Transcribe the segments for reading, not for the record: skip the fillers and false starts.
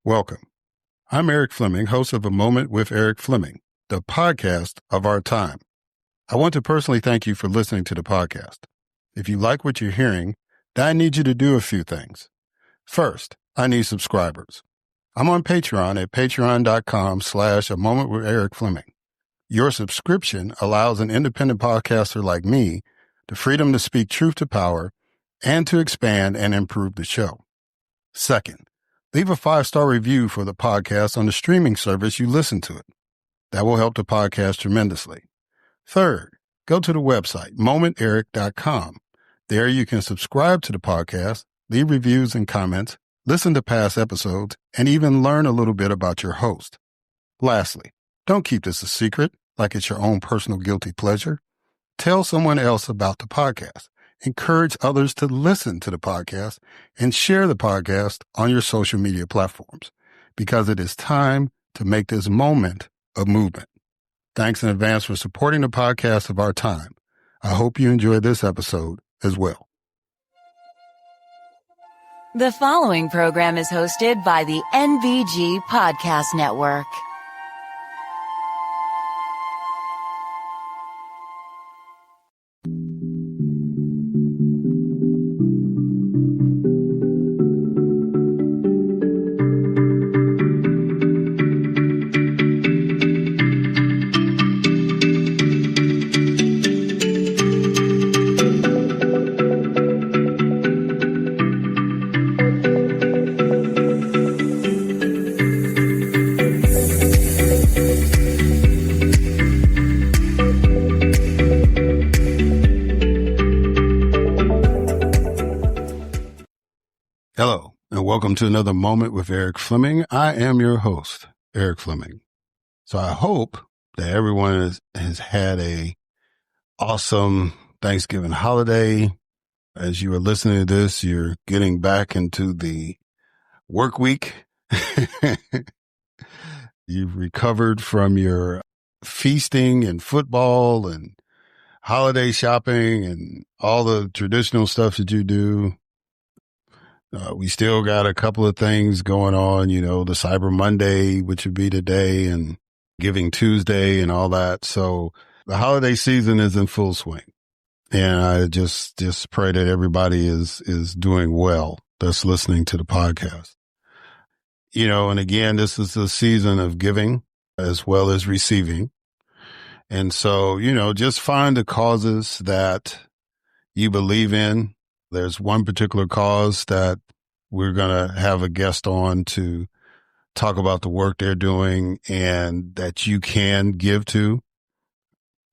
Welcome. I'm Erik Fleming, host of A Moment with Erik Fleming, the podcast of our time. I want to personally thank you for listening to the podcast. If you like what you're hearing, then I need you to do a few things. First, I need subscribers. I'm on Patreon at patreon.com/A Moment with Erik Fleming. Your subscription allows an independent podcaster like me the freedom to speak truth to power and to expand and improve the show. Second, leave a 5-star review for the podcast on the streaming service you listen to it. That will help the podcast tremendously. Third, go to the website, momenterik.com. There you can subscribe to the podcast, leave reviews and comments, listen to past episodes, and even learn a little bit about your host. Lastly, don't keep this a secret like it's your own personal guilty pleasure. Tell someone else about the podcast. Encourage others to listen to the podcast and share the podcast on your social media platforms because it is time to make this moment a movement. Thanks in advance for supporting the podcast of our time. I hope you enjoyed this episode as well. The following program is hosted by the NBG Podcast Network. Hello, and welcome to another Moment with Erik Fleming. I am your host, Erik Fleming. So I hope that everyone has had a awesome Thanksgiving holiday. As you are listening to this, you're getting back into the work week. You've recovered from your feasting and football and holiday shopping and all the traditional stuff that you do. We still got a couple of things going on, the Cyber Monday, which would be today, and Giving Tuesday and all that. So the holiday season is in full swing. And I just pray that everybody is doing well that's listening to the podcast. And again, this is a season of giving as well as receiving. And so, just find the causes that you believe in. There's one particular cause that we're going to have a guest on to talk about the work they're doing and that you can give to,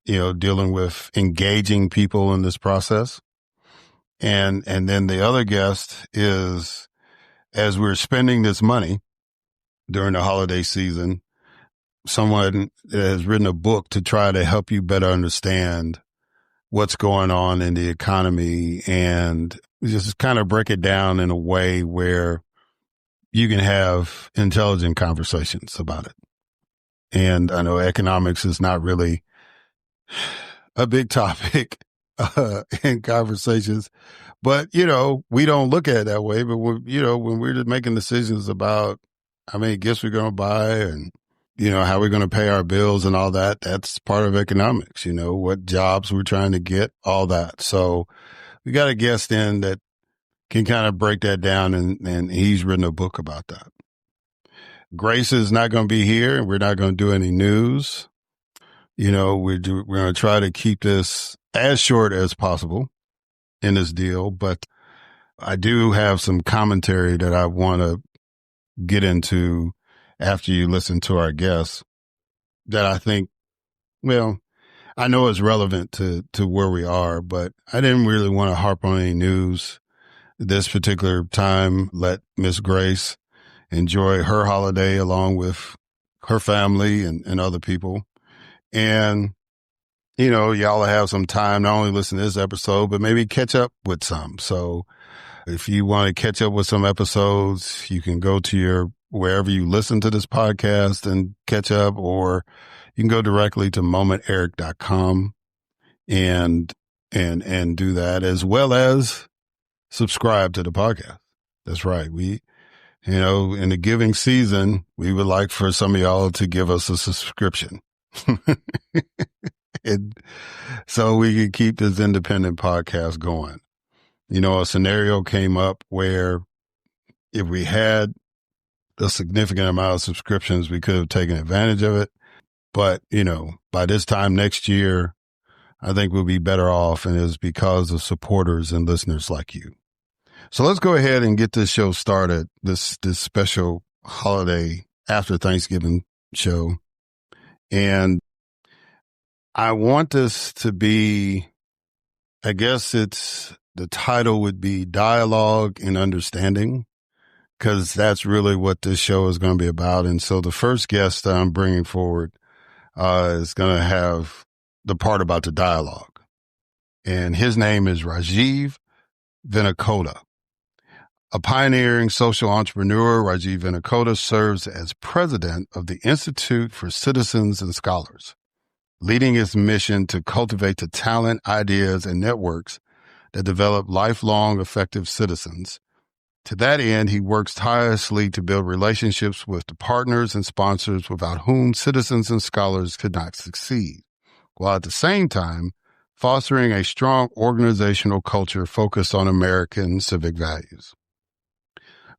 dealing with engaging people in this process. And then the other guest is, as we're spending this money during the holiday season, someone has written a book to try to help you better understand what's going on in the economy and just kind of break it down in a way where you can have intelligent conversations about it. And I know economics is not really a big topic in conversations, but, we don't look at it that way. But, when we're just making decisions about how many gifts we're going to buy and, how we're going to pay our bills and all that, that's part of economics, what jobs we're trying to get, all that. So we got a guest in that can kind of break that down, and he's written a book about that. Grace is not going to be here, and we're not going to do any news. We're going to try to keep this as short as possible in this deal, but I do have some commentary that I want to get into after you listen to our guests that I think, I know it's relevant to where we are, but I didn't really want to harp on any news this particular time. Let Miss Grace enjoy her holiday along with her family and other people. And, y'all have some time, not only listen to this episode, but maybe catch up with some. So if you want to catch up with some episodes, you can go to wherever you listen to this podcast and catch up, or you can go directly to momenterik.com and do that, as well as subscribe to the podcast. That's right. In the giving season, we would like for some of y'all to give us a subscription. And so we can keep this independent podcast going. A scenario came up where if we had a significant amount of subscriptions, we could have taken advantage of it. But, by this time next year, I think we'll be better off, and it's because of supporters and listeners like you. So let's go ahead and get this show started, this special holiday after Thanksgiving show. And I want this to be, I guess the title would be Dialogue and Understanding, because that's really what this show is going to be about. And so the first guest that I'm bringing forward is going to have the part about the dialogue. And his name is Rajiv Vinnakota. A pioneering social entrepreneur, Rajiv Vinnakota serves as president of the Institute for Citizens and Scholars, leading its mission to cultivate the talent, ideas, and networks that develop lifelong effective citizens. To that end, he works tirelessly to build relationships with the partners and sponsors without whom citizens and scholars could not succeed, while at the same time fostering a strong organizational culture focused on American civic values.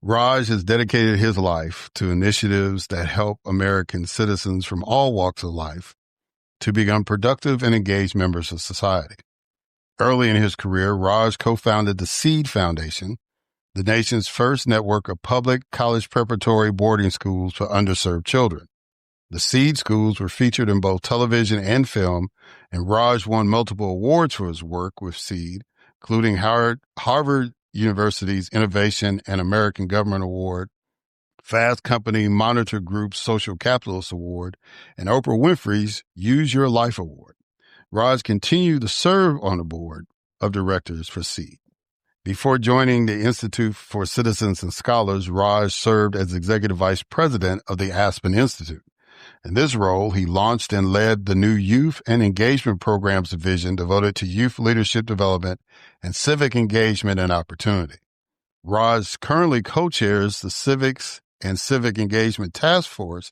Raj has dedicated his life to initiatives that help American citizens from all walks of life to become productive and engaged members of society. Early in his career, Raj co-founded the SEED Foundation, the nation's first network of public college preparatory boarding schools for underserved children. The SEED schools were featured in both television and film, and Raj won multiple awards for his work with SEED, including Harvard University's Innovation and American Government Award, Fast Company Monitor Group's Social Capitalist Award, and Oprah Winfrey's Use Your Life Award. Raj continued to serve on the board of directors for SEED. Before joining the Institute for Citizens and Scholars, Raj served as executive vice president of the Aspen Institute. In this role, he launched and led the new Youth and Engagement Programs division devoted to youth leadership development and civic engagement and opportunity. Raj currently co-chairs the Civics and Civic Engagement Task Force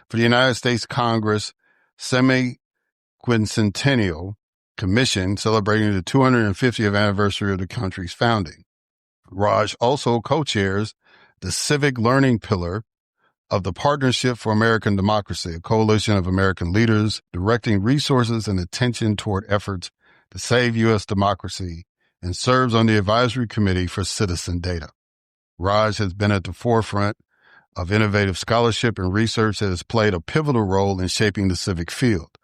for the United States Congress Semi-Quincentennial Commission, celebrating the 250th anniversary of the country's founding. Raj also co-chairs the Civic Learning Pillar of the Partnership for American Democracy, a coalition of American leaders directing resources and attention toward efforts to save U.S. democracy, and serves on the Advisory Committee for Citizen Data. Raj has been at the forefront of innovative scholarship and research that has played a pivotal role in shaping the civic field.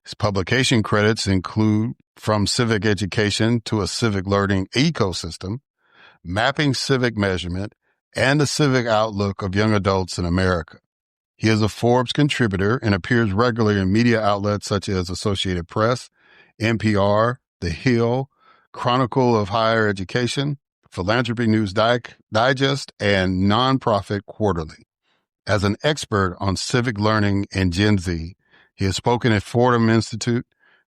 His publication credits include From Civic Education to a Civic Learning Ecosystem, Mapping Civic Measurement, and the Civic Outlook of Young Adults in America. He is a Forbes contributor and appears regularly in media outlets such as Associated Press, NPR, The Hill, Chronicle of Higher Education, Philanthropy News Digest, and Nonprofit Quarterly. As an expert on civic learning and Gen Z, he has spoken at Fordham Institute,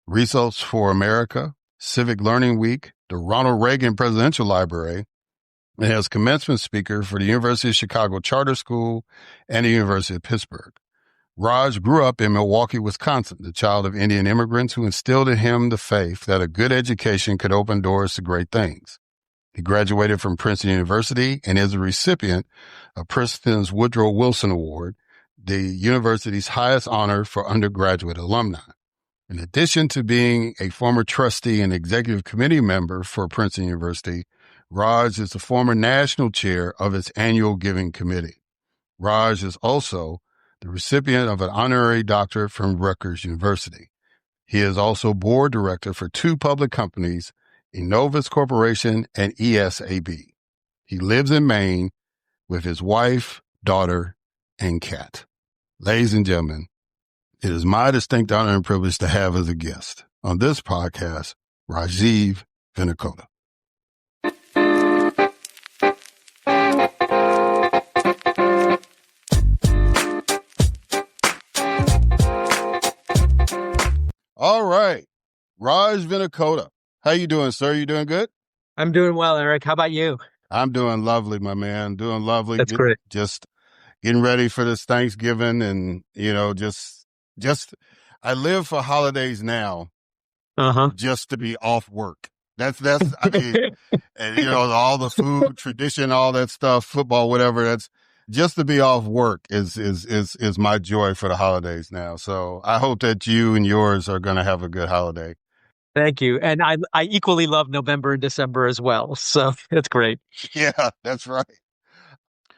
Results for America, Civic Learning Week, the Ronald Reagan Presidential Library, and as commencement speaker for the University of Chicago Charter School and the University of Pittsburgh. Raj grew up in Milwaukee, Wisconsin, the child of Indian immigrants who instilled in him the faith that a good education could open doors to great things. He graduated from Princeton University and is a recipient of Princeton's Woodrow Wilson Award, the university's highest honor for undergraduate alumni. In addition to being a former trustee and executive committee member for Princeton University, Raj is the former national chair of its annual giving committee. Raj is also the recipient of an honorary doctorate from Rutgers University. He is also board director for two public companies, Innovis Corporation and ESAB. He lives in Maine with his wife, daughter, and cat. Ladies and gentlemen, it is my distinct honor and privilege to have as a guest on this podcast, Rajiv Vinnakota. All right, Raj Vinnakota. How you doing, sir? You doing good? I'm doing well, Eric. How about you? I'm doing lovely, my man. Doing lovely. That's great. Just getting ready for this Thanksgiving, and just I live for holidays now, Uh-huh. just to be off work. That's I mean, and all the food, tradition, all that stuff, football, whatever. That's just to be off work is my joy for the holidays now. So I hope that you and yours are going to have a good holiday. Thank you. And I equally love November and December as well. So it's great. Yeah, that's right.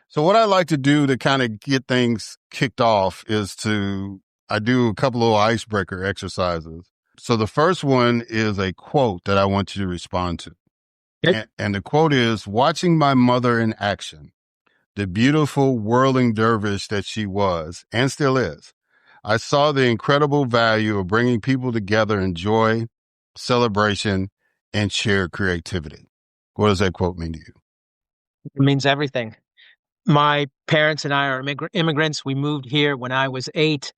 So what I like to do to kind of get things kicked off is I do a couple of icebreaker exercises. So the first one is a quote that I want you to respond to. Okay. And the quote is, watching my mother in action, the beautiful whirling dervish that she was and still is, I saw the incredible value of bringing people together in joy, celebration, and shared creativity. What does that quote mean to you? It means everything. My parents and I are immigrants. We moved here when I was 8,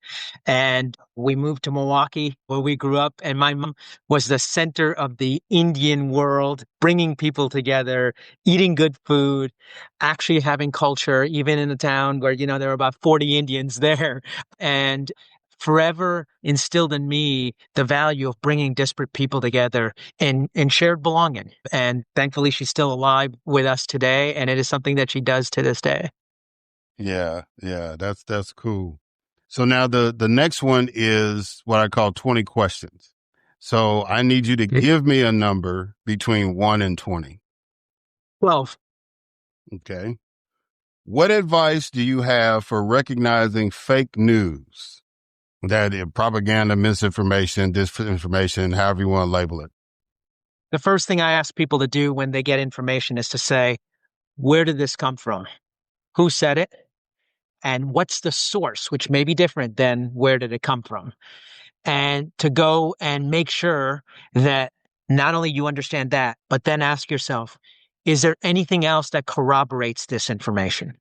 and we moved to Milwaukee where we grew up. And my mom was the center of the Indian world, bringing people together, eating good food, actually having culture, even in a town where, there were about 40 Indians there. And forever instilled in me the value of bringing disparate people together in shared belonging. And thankfully, she's still alive with us today, and it is something that she does to this day. Yeah, that's cool. So now the next one is what I call 20 questions. So I need you to give me a number between 1 and 20. 12. Okay. What advice do you have for recognizing fake news? That is propaganda, misinformation, disinformation, however you want to label it. The first thing I ask people to do when they get information is to say, where did this come from? Who said it? And what's the source, which may be different than where did it come from? And to go and make sure that not only you understand that, but then ask yourself, is there anything else that corroborates this information?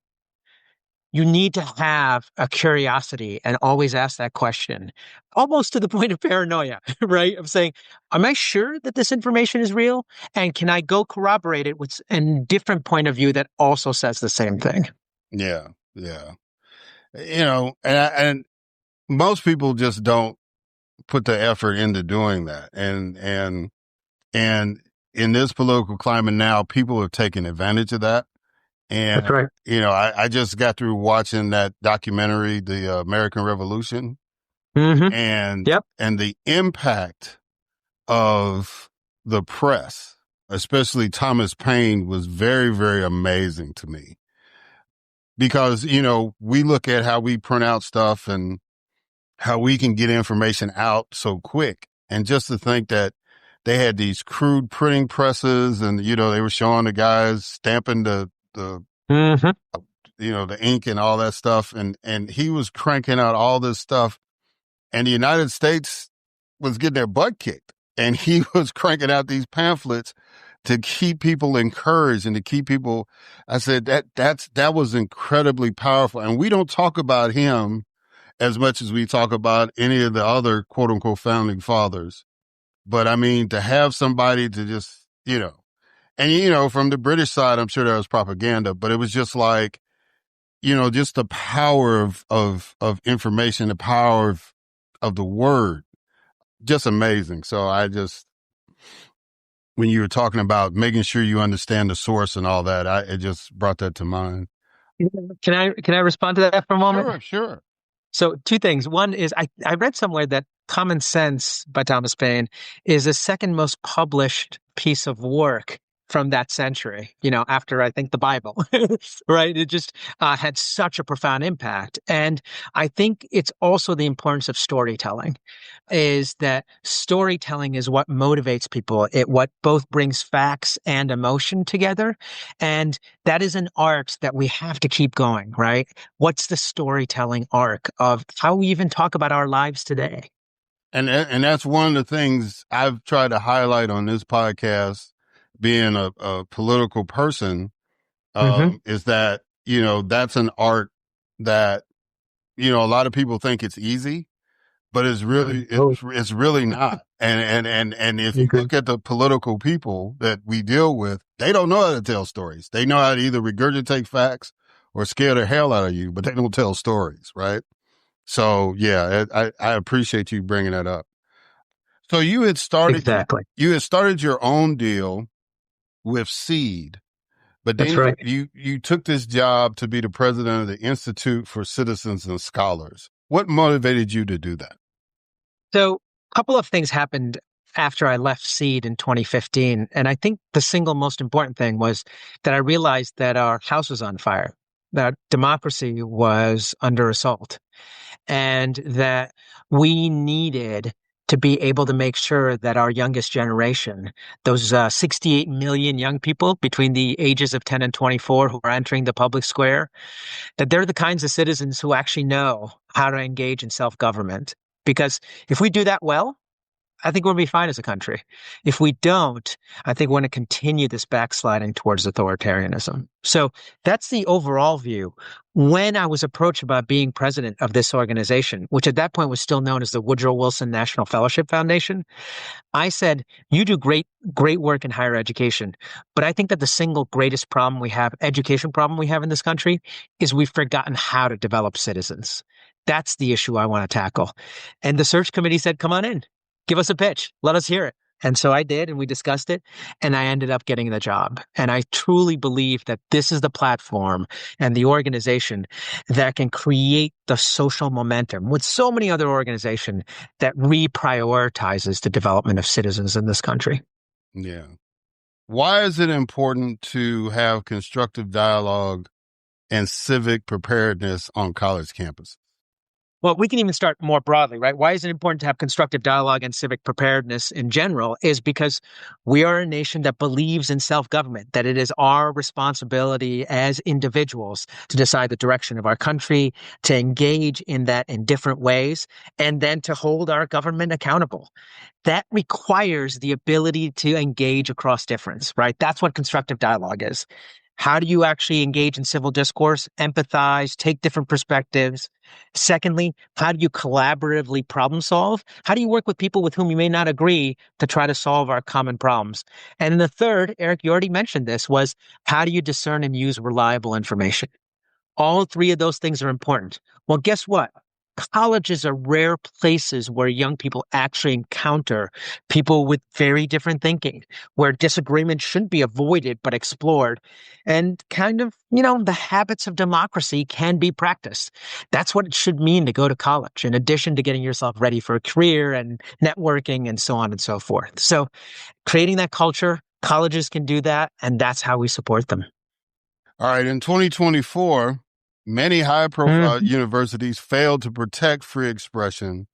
You need to have a curiosity and always ask that question, almost to the point of paranoia, right? Of saying, am I sure that this information is real? And can I go corroborate it with a different point of view that also says the same thing? Yeah. And most people just don't put the effort into doing that. And in this political climate now, people are taking advantage of that. And, That's right. I just got through watching that documentary, The American Revolution, Mm-hmm. and Yep. and the impact of the press, especially Thomas Paine, was very, very amazing to me. Because, we look at how we print out stuff and how we can get information out so quick. And just to think that they had these crude printing presses and, they were showing the guys stamping the Mm-hmm. the ink and all that stuff. And he was cranking out all this stuff, and the United States was getting their butt kicked, and he was cranking out these pamphlets to keep people encouraged and to keep people. I said that was incredibly powerful. And we don't talk about him as much as we talk about any of the other quote unquote founding fathers. But I mean, to have somebody to just, and, from the British side, I'm sure there was propaganda, but it was just like, just the power of information, the power of the word, just amazing. So when you were talking about making sure you understand the source and all that, it just brought that to mind. Can I respond to that for a moment? Sure. So 2 things. One is I read somewhere that Common Sense by Thomas Paine is the second most published piece of work from that century, after I think the Bible, right? It just had such a profound impact. And I think it's also the importance of storytelling, is that storytelling is what motivates people. What both brings facts and emotion together. And that is an art that we have to keep going, right? What's the storytelling arc of how we even talk about our lives today? And that's one of the things I've tried to highlight on this podcast, being a political person, is that, that's an art that, a lot of people think it's easy, but it's really not. And if you look at the political people that we deal with, They don't know how to tell stories. They know how to either regurgitate facts or scare the hell out of you, but they don't tell stories, right? So yeah, I appreciate you bringing that up. So Exactly. you had started your own deal with Seed, but That's then right. you took this job to be the president of the Institute for Citizens and Scholars. What motivated you to do that? So a couple of things happened after I left Seed in 2015. And I think the single most important thing was that I realized that our house was on fire, that democracy was under assault, and that we needed to be able to make sure that our youngest generation, those 68 million young people between the ages of 10 and 24 who are entering the public square, that they're the kinds of citizens who actually know how to engage in self-government. Because if we do that well, I think we'll be fine as a country. If we don't, I think we're going to continue this backsliding towards authoritarianism. So that's the overall view. When I was approached about being president of this organization, which at that point was still known as the Woodrow Wilson National Fellowship Foundation, I said, you do great work in higher education. But I think that the single greatest problem we have, education problem we have in this country, is we've forgotten how to develop citizens. That's the issue I want to tackle. And the search committee said, come on in, give us a pitch, let us hear it. And so I did, and we discussed it, and I ended up getting the job. And I truly believe that this is the platform and the organization that can create the social momentum with so many other organizations that reprioritizes the development of citizens in this country. Yeah. Why is it important to have constructive dialogue and civic preparedness on college campuses? Well, we can even start more broadly, right? Why is it important to have constructive dialogue and civic preparedness in general? Is because we are a nation that believes in self-government, that it is our responsibility as individuals to decide the direction of our country, to engage in that in different ways, and then to hold our government accountable. That requires the ability to engage across difference, right? That's what constructive dialogue is. How do you actually engage in civil discourse, empathize, take different perspectives? Secondly, how do you collaboratively problem solve? How do you work with people with whom you may not agree to try to solve our common problems? And then the third, Eric, you already mentioned this, was how do you discern and use reliable information? All three of those things are important. Well, guess what? Colleges are rare places where young people actually encounter people with very different thinking, where disagreement shouldn't be avoided but explored. And kind of, the habits of democracy can be practiced. That's what it should mean to go to college, in addition to getting yourself ready for a career and networking and so on and so forth. So creating that culture, colleges can do that, and that's how we support them. All right. In 2024, many high-profile universities failed to protect free expression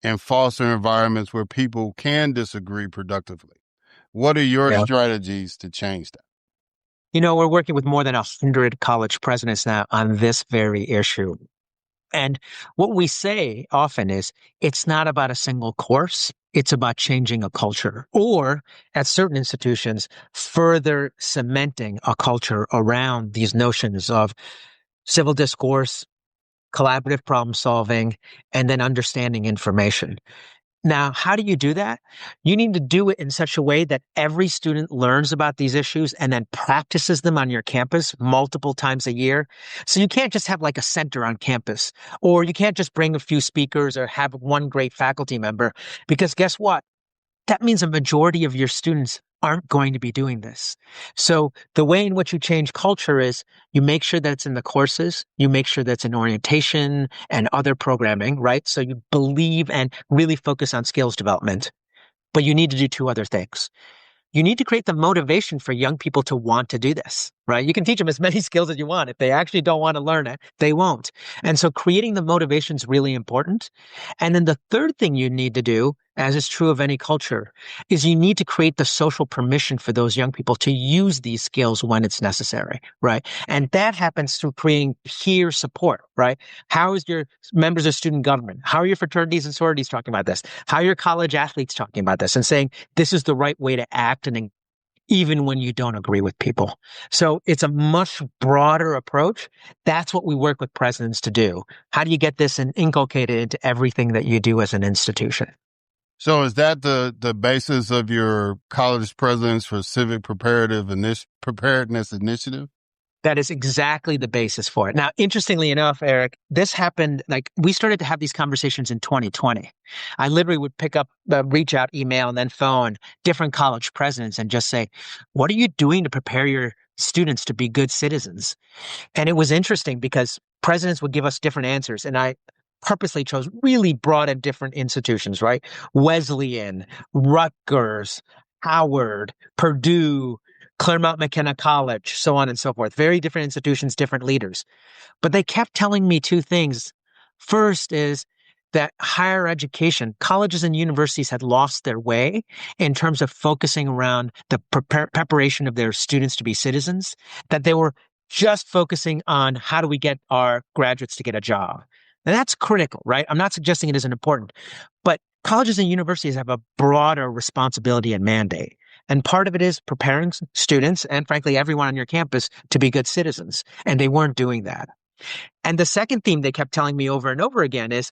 and foster environments where people can disagree productively. What are your strategies to change that? We're working with more than 100 college presidents now on this very issue. And what we say often is it's not about a single course. It's about changing a culture, or at certain institutions, further cementing a culture around these notions of civil discourse, collaborative problem solving, and then understanding information. Now, how do you do that? You need to do it in such a way that every student learns about these issues and then practices them on your campus multiple times a year. So you can't just have like a center on campus, or you can't just bring a few speakers or have one great faculty member, because guess what? That means a majority of your students aren't going to be doing this. So the way in which you change culture is you make sure that it's in the courses, you make sure that's in orientation and other programming, right? So you believe and really focus on skills development, but you need to do two other things. You need to create the motivation for young people to want to do this, right? You can teach them as many skills as you want. If they actually don't want to learn it, they won't. And so creating the motivation is really important. And then the third thing you need to do, as is true of any culture, is you need to create the social permission for those young people to use these skills when it's necessary, right? And that happens through creating peer support, right? How is your members of student government? How are your fraternities and sororities talking about this? How are your college athletes talking about this and saying this is the right way to act, and even when you don't agree with people? So it's a much broader approach. That's what we work with presidents to do. How do you get this and inculcate it into everything that you do as an institution? So is that the basis of your college presidents for civic preparedness initiative? That is exactly the basis for it. Now, interestingly enough, Eric, this happened, like we started to have these conversations in 2020. I literally would pick up the reach out email and then phone different college presidents and just say, what are you doing to prepare your students to be good citizens? And it was interesting because presidents would give us different answers. And I purposely chose really broad and different institutions, right? Wesleyan, Rutgers, Howard, Purdue, Claremont McKenna College, so on and so forth. Very different institutions, different leaders. But they kept telling me two things. First is that higher education, colleges and universities had lost their way in terms of focusing around the preparation of their students to be citizens, that they were just focusing on how do we get our graduates to get a job. And that's critical, right? I'm not suggesting it isn't important, but colleges and universities have a broader responsibility and mandate. And part of it is preparing students and frankly, everyone on your campus to be good citizens. And they weren't doing that. And the second theme they kept telling me over and over again is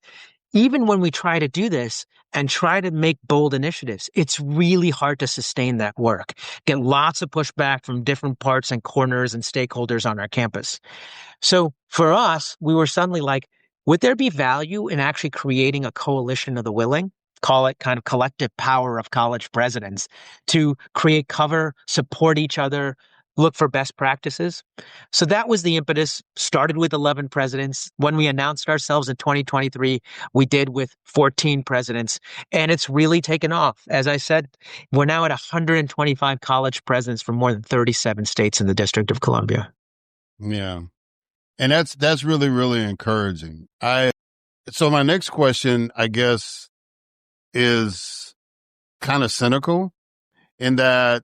even when we try to do this and try to make bold initiatives, it's really hard to sustain that work. Get lots of pushback from different parts and corners and stakeholders on our campus. So for us, we were suddenly like, would there be value in actually creating a coalition of the willing? Call it kind of collective power of college presidents to create cover, support each other, look for best practices. So that was the impetus. Started with 11 presidents. When we announced ourselves in 2023, we did with 14 presidents, and it's really taken off. As I said, we're now at 125 college presidents from more than 37 states in the District of Columbia. Yeah. And that's really, really encouraging. So my next question, I guess, is kind of cynical in that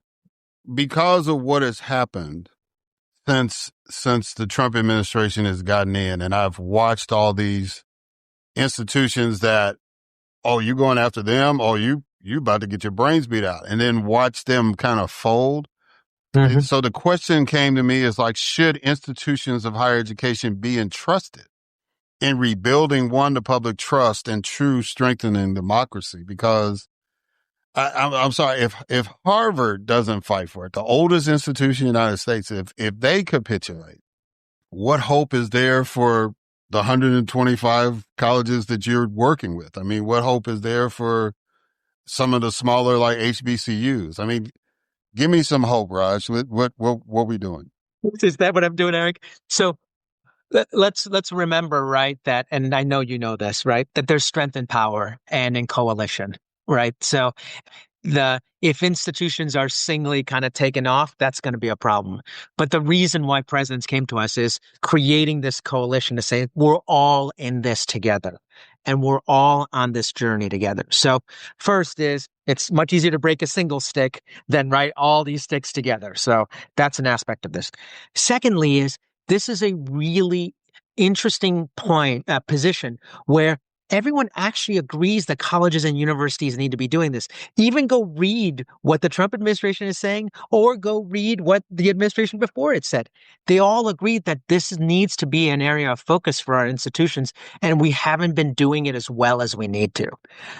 because of what has happened since the Trump administration has gotten in, and I've watched all these institutions that, oh, you going after them, oh, you about to get your brains beat out, and then watch them kind of fold. Mm-hmm. So the question came to me is like, should institutions of higher education be entrusted in rebuilding, one, the public trust and true strengthening democracy? Because I'm sorry, if Harvard doesn't fight for it, the oldest institution in the United States, if they capitulate, what hope is there for the 125 colleges that you're working with? I mean, what hope is there for some of the smaller like HBCUs? I mean, give me some hope, Raj. What we doing? Is that what I'm doing, Eric? So let's remember, right, that, and I know you know this, right, that there's strength in power and in coalition, right? So if institutions are singly kind of taken off, that's going to be a problem. But the reason why presidents came to us is creating this coalition to say, we're all in this together and we're all on this journey together. So first is it's much easier to break a single stick than write all these sticks together. So that's an aspect of this. Secondly is this is a really interesting position where everyone actually agrees that colleges and universities need to be doing this. Even go read what the Trump administration is saying or go read what the administration before it said. They all agreed that this needs to be an area of focus for our institutions, and we haven't been doing it as well as we need to.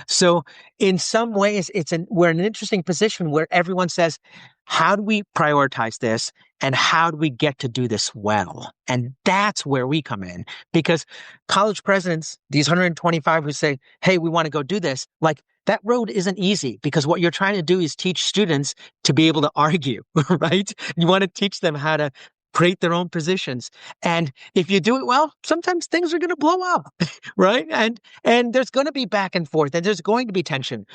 So in some ways, we're in an interesting position where everyone says, how do we prioritize this? And how do we get to do this well? And that's where we come in, because college presidents, these 125 who say, hey, we want to go do this, like that road isn't easy, because what you're trying to do is teach students to be able to argue, right? You want to teach them how to create their own positions. And if you do it well, sometimes things are going to blow up, right? And there's going to be back and forth and there's going to be tension.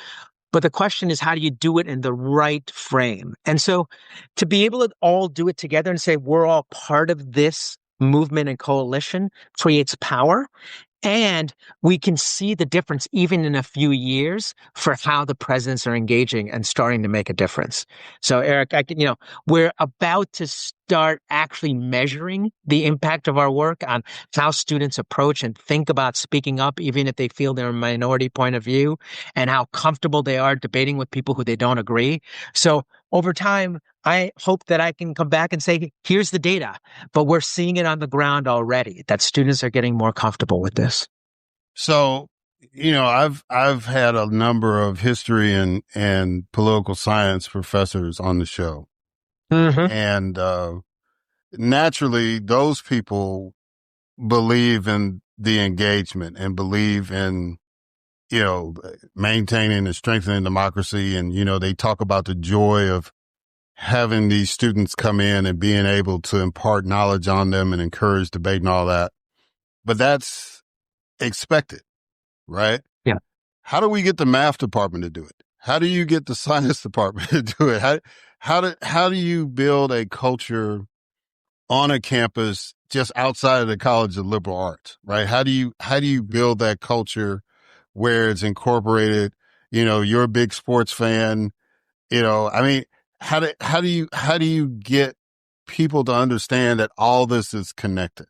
But the question is, how do you do it in the right frame? And so to be able to all do it together and say we're all part of this movement and coalition creates power. And we can see the difference even in a few years for how the presidents are engaging and starting to make a difference. So Eric, we're about to start actually measuring the impact of our work on how students approach and think about speaking up, even if they feel they're a minority point of view, and how comfortable they are debating with people who they don't agree. So over time, I hope that I can come back and say, here's the data, but we're seeing it on the ground already, that students are getting more comfortable with this. So I've had a number of history and political science professors on the show. Mm-hmm. And, naturally those people believe in the engagement and believe in, maintaining and strengthening democracy. And, they talk about the joy of having these students come in and being able to impart knowledge on them and encourage debate and all that. But that's expected, right? Yeah. How do we get the math department to do it? How do you get the science department to do it? How do you build a culture on a campus just outside of the College of Liberal Arts, right? How do you build that culture where it's incorporated? You're a big sports fan. How do you get people to understand that all this is connected?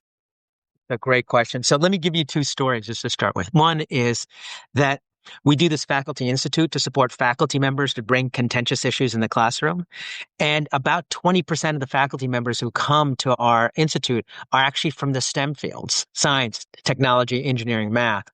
A great question. So let me give you two stories just to start with. One is that we do this faculty institute to support faculty members to bring contentious issues in the classroom. And about 20% of the faculty members who come to our institute are actually from the STEM fields, science, technology, engineering, math.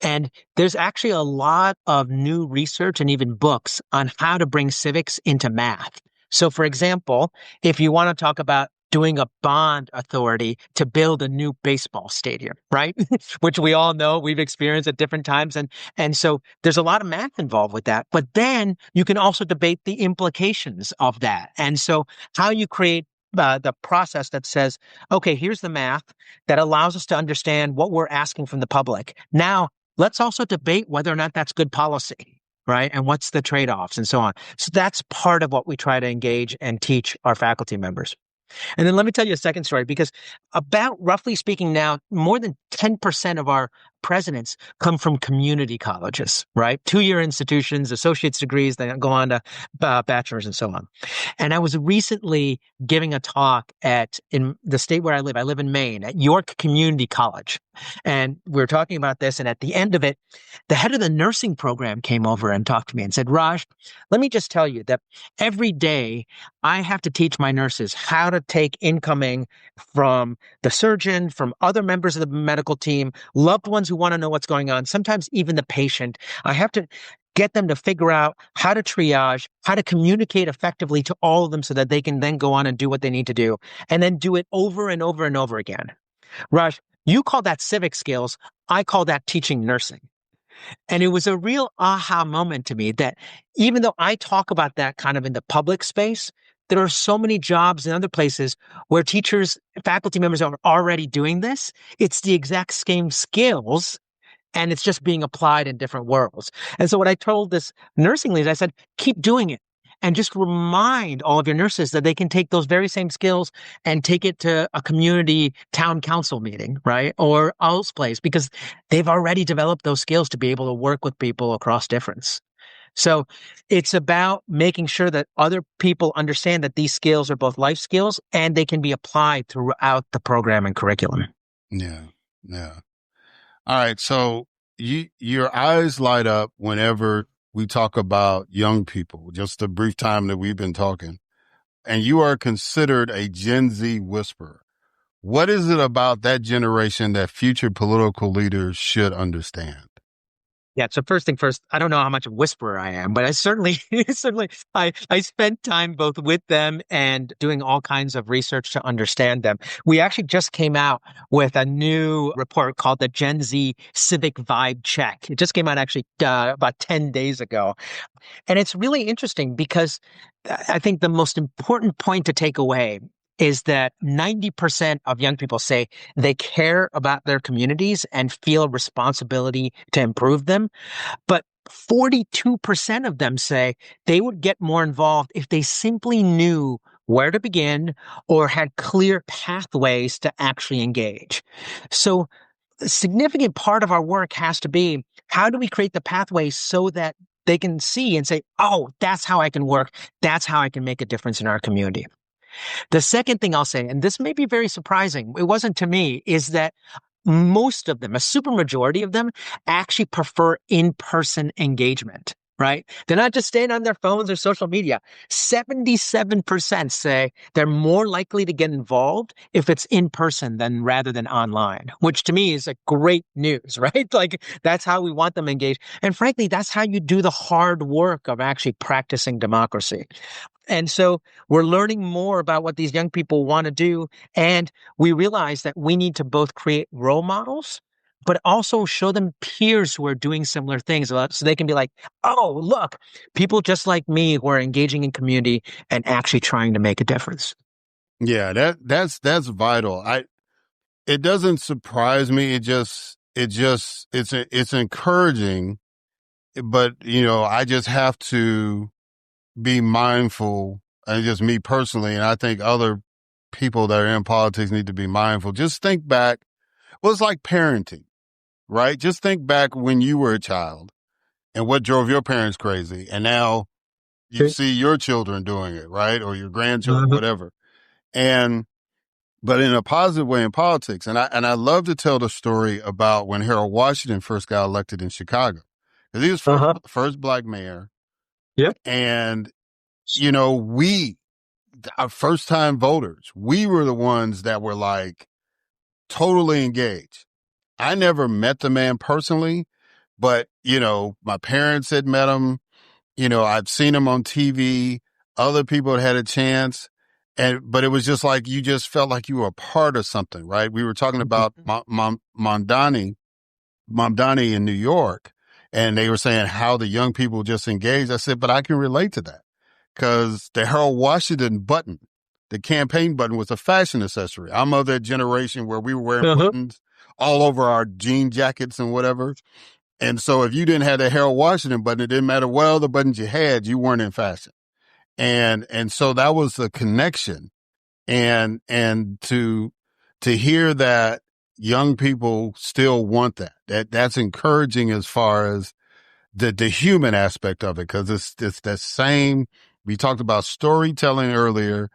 And there's actually a lot of new research and even books on how to bring civics into math. So for example, if you want to talk about doing a bond authority to build a new baseball stadium, right? Which we all know we've experienced at different times. And so there's a lot of math involved with that. But then you can also debate the implications of that. And so how you create the process that says, okay, here's the math that allows us to understand what we're asking from the public. Now, let's also debate whether or not that's good policy, right? And what's the trade-offs and so on. So that's part of what we try to engage and teach our faculty members. And then let me tell you a second story, because about, roughly speaking now, more than 10% of our presidents come from community colleges, right? 2-year institutions, associate's degrees, they go on to bachelor's and so on. And I was recently giving a talk in the state where I live in Maine, at York Community College. And we were talking about this. And at the end of it, the head of the nursing program came over and talked to me and said, Raj, let me just tell you that every day I have to teach my nurses how to take incoming from the surgeon, from other members of the medical team, loved ones who want to know what's going on, sometimes even the patient. I have to get them to figure out how to triage, how to communicate effectively to all of them so that they can then go on and do what they need to do, and then do it over and over and over again. Raj, you call that civic skills. I call that teaching nursing. And it was a real aha moment to me that even though I talk about that kind of in the public space, there are so many jobs in other places where teachers, faculty members are already doing this. It's the exact same skills, and it's just being applied in different worlds. And so what I told this nursing lead, I said, keep doing it. And just remind all of your nurses that they can take those very same skills and take it to a community town council meeting, right? Or else place, because they've already developed those skills to be able to work with people across difference. So it's about making sure that other people understand that these skills are both life skills and they can be applied throughout the program and curriculum. Yeah. Yeah. All right. So your eyes light up whenever we talk about young people, just the brief time that we've been talking, and you are considered a Gen Z whisperer. What is it about that generation that future political leaders should understand? Yeah. So first thing first, I don't know how much of a whisperer I am, but I certainly, I spent time both with them and doing all kinds of research to understand them. We actually just came out with a new report called the Gen Z Civic Vibe Check. It just came out actually about 10 days ago. And it's really interesting because I think the most important point to take away is that 90% of young people say they care about their communities and feel a responsibility to improve them. But 42% of them say they would get more involved if they simply knew where to begin or had clear pathways to actually engage. So a significant part of our work has to be, how do we create the pathways so that they can see and say, oh, that's how I can work. That's how I can make a difference in our community. The second thing I'll say, and this may be very surprising, it wasn't to me, is that most of them, a super majority of them, actually prefer in-person engagement. right? They're not just staying on their phones or social media. 77% say they're more likely to get involved if it's in person than rather than online, which to me is a great news, right? Like that's how we want them engaged. And frankly, that's how you do the hard work of actually practicing democracy. And so we're learning more about what these young people want to do. And we realize that we need to both create role models, but also show them peers who are doing similar things so they can be like, oh, look, people just like me who are engaging in community and actually trying to make a difference. Yeah, that's vital. It doesn't surprise me. It's encouraging, but I just have to be mindful, and just me personally, and I think other people that are in politics need to be mindful. Just think back. Well, it's like parenting, right? Just think back when you were a child and what drove your parents crazy. And now you see your children doing it, right? Or your grandchildren, whatever. But in a positive way in politics. And I love to tell the story about when Harold Washington first got elected in Chicago. Because he was first black mayor. Yep. And, our first time voters, we were the ones that were like totally engaged. I never met the man personally, but, my parents had met him. I've seen him on TV. Other people had a chance. But it was just like, you just felt like you were a part of something, right? We were talking about Mamdani in New York, and they were saying how the young people just engaged. I said, but I can relate to that because the Harold Washington button, the campaign button, was a fashion accessory. I'm of that generation where we were wearing buttons all over our jean jackets and whatever. And so if you didn't have the Harold Washington button, it didn't matter what other buttons you had, you weren't in fashion. And so that was the connection. And to hear that young people still want that's encouraging as far as the human aspect of it. Cause it's the same. We talked about storytelling earlier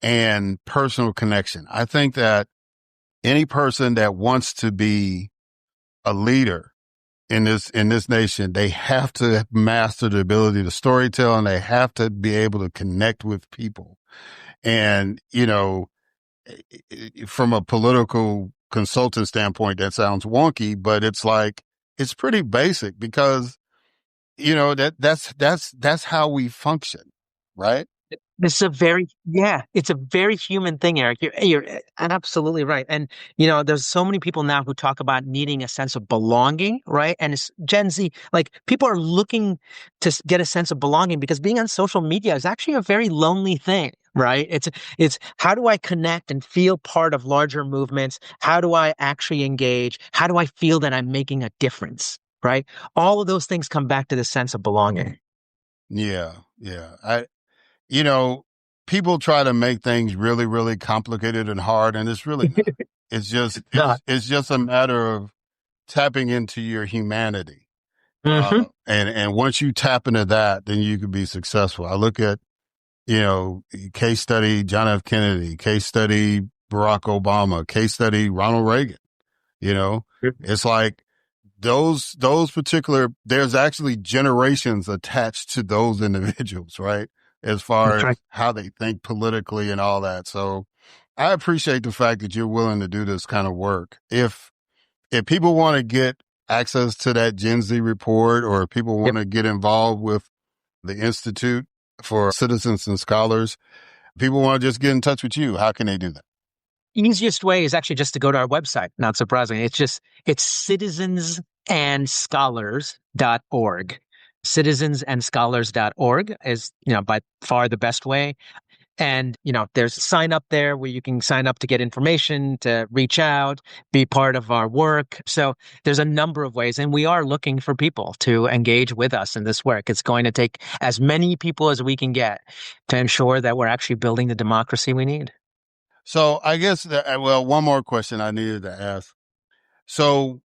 and personal connection. I think that any person that wants to be a leader in this nation, they have to master the ability to storytell, and they have to be able to connect with people. And, from a political consultant standpoint, that sounds wonky, but it's like, it's pretty basic because, that's how we function, right? It's a very human thing, Eric. You're absolutely right. And, there's so many people now who talk about needing a sense of belonging, right? And it's Gen Z, like people are looking to get a sense of belonging because being on social media is actually a very lonely thing, right? It's how do I connect and feel part of larger movements? How do I actually engage? How do I feel that I'm making a difference, right? All of those things come back to the sense of belonging. Yeah. Yeah. People try to make things really, really complicated and hard, and it's really not. It's just, it's just a matter of tapping into your humanity. And once you tap into that, then you can be successful. I look at, case study John F. Kennedy, case study Barack Obama, case study Ronald Reagan. It's like those particular, there's actually generations attached to those individuals, right? As far as how they think politically and all that. So I appreciate the fact that you're willing to do this kind of work. If people want to get access to that Gen Z report, or if people want to get involved with the Institute for Citizens and Scholars, people want to just get in touch with you, how can they do that? Easiest way is actually just to go to our website. Not surprisingly, it's citizensandscholars.org. Citizensandscholars.org is, by far the best way. And, there's a sign up there where you can sign up to get information, to reach out, be part of our work. So there's a number of ways, and we are looking for people to engage with us in this work. It's going to take as many people as we can get to ensure that we're actually building the democracy we need. So I guess one more question I needed to ask. So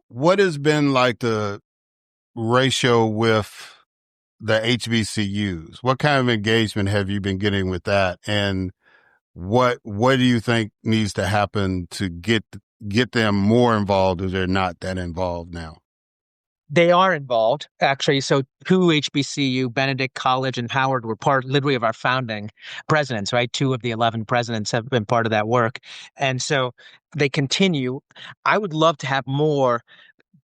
what has been like the ratio with the HBCUs? What kind of engagement have you been getting with that? And what do you think needs to happen to get them more involved if they're not that involved now? They are involved, actually. So two HBCU, Benedict College and Howard, were part literally of our founding presidents, right? 2 of the 11 presidents have been part of that work. And so they continue. I would love to have more.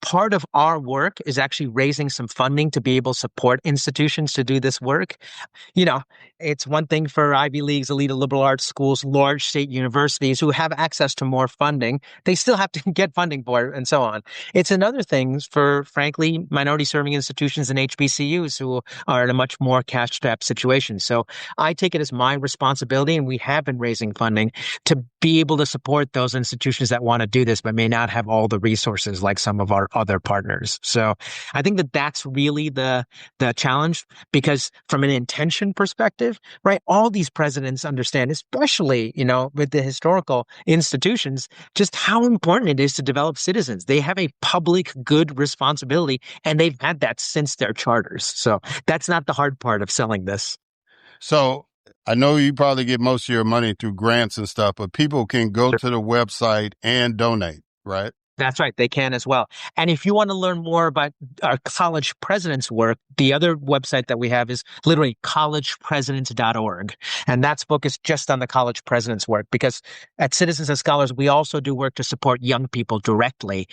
Part of our work is actually raising some funding to be able to support institutions to do this work. You know, it's one thing for Ivy Leagues, elite liberal arts schools, large state universities who have access to more funding. They still have to get funding for it and so on. It's another thing for, frankly, minority serving institutions and HBCUs who are in a much more cash-strapped situation. So I take it as my responsibility, and we have been raising funding to be able to support those institutions that want to do this, but may not have all the resources like some of our other partners. So I think that that's really the challenge, because from an intention perspective, right, all these presidents understand, especially, with the historical institutions, just how important it is to develop citizens. They have a public good responsibility, and they've had that since their charters. So that's not the hard part of selling this. So I know you probably get most of your money through grants and stuff, but people can go to the website and donate, right? That's right. They can as well. And if you want to learn more about our college presidents' work, the other website that we have is literally collegepresidents.org. And that's focused just on the college presidents' work, because at Citizens as Scholars, we also do work to support young people directly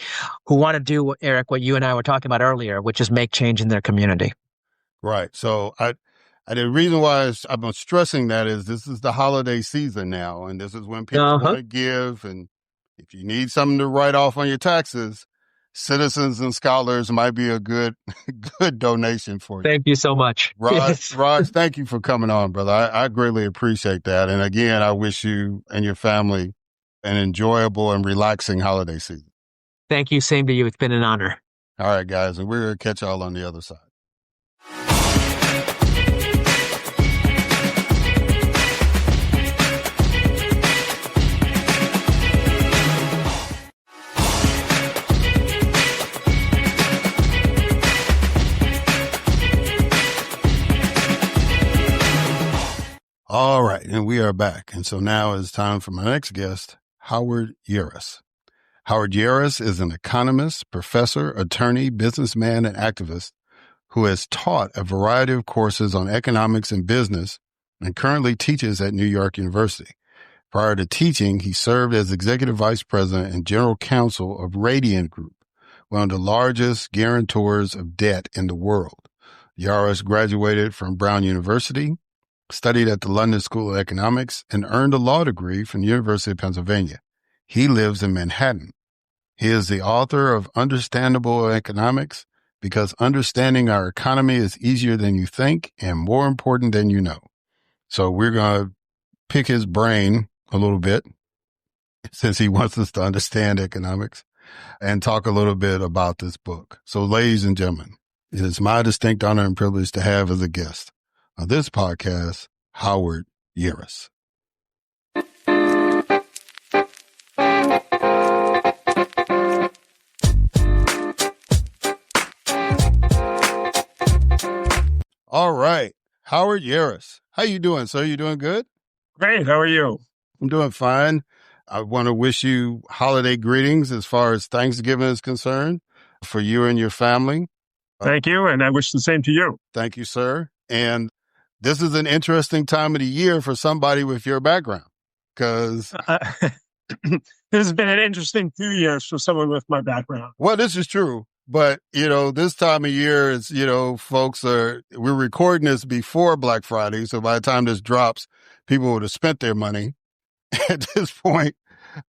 who want to do, Erik, what you and I were talking about earlier, which is make change in their community. Right. So the reason why I'm stressing that is this is the holiday season now, and this is when people want to give. And if you need something to write off on your taxes, Citizens and Scholars might be a good donation for you. Thank you so much. Raj, thank you for coming on, brother. I greatly appreciate that. And again, I wish you and your family an enjoyable and relaxing holiday season. Thank you. Same to you. It's been an honor. All right, guys. And we're going to catch y'all on the other side. All right, and we are back. And so now it's time for my next guest, Howard Yaruss. Howard Yaruss is an economist, professor, attorney, businessman, and activist who has taught a variety of courses on economics and business and currently teaches at New York University. Prior to teaching, he served as executive vice president and general counsel of Radian Group, one of the largest guarantors of debt in the world. Yaruss graduated from Brown University, studied at the London School of Economics, and earned a law degree from the University of Pennsylvania. He lives in Manhattan. He is the author of Understandable Economics, because understanding our economy is easier than you think and more important than you know. So we're going to pick his brain a little bit, since he wants us to understand economics, and talk a little bit about this book. So ladies and gentlemen, it is my distinct honor and privilege to have as a guest on this podcast, Howard Yaruss. All right, Howard Yaruss. How you doing, sir? You doing good? Great. How are you? I'm doing fine. I want to wish you holiday greetings as far as Thanksgiving is concerned for you and your family. Thank you, and I wish the same to you. Thank you, sir. And this is an interesting time of the year for somebody with your background, because this has been an interesting few years for someone with my background. Well, this is true. But, this time of year is, we're recording this before Black Friday. So by the time this drops, people would have spent their money. At this point,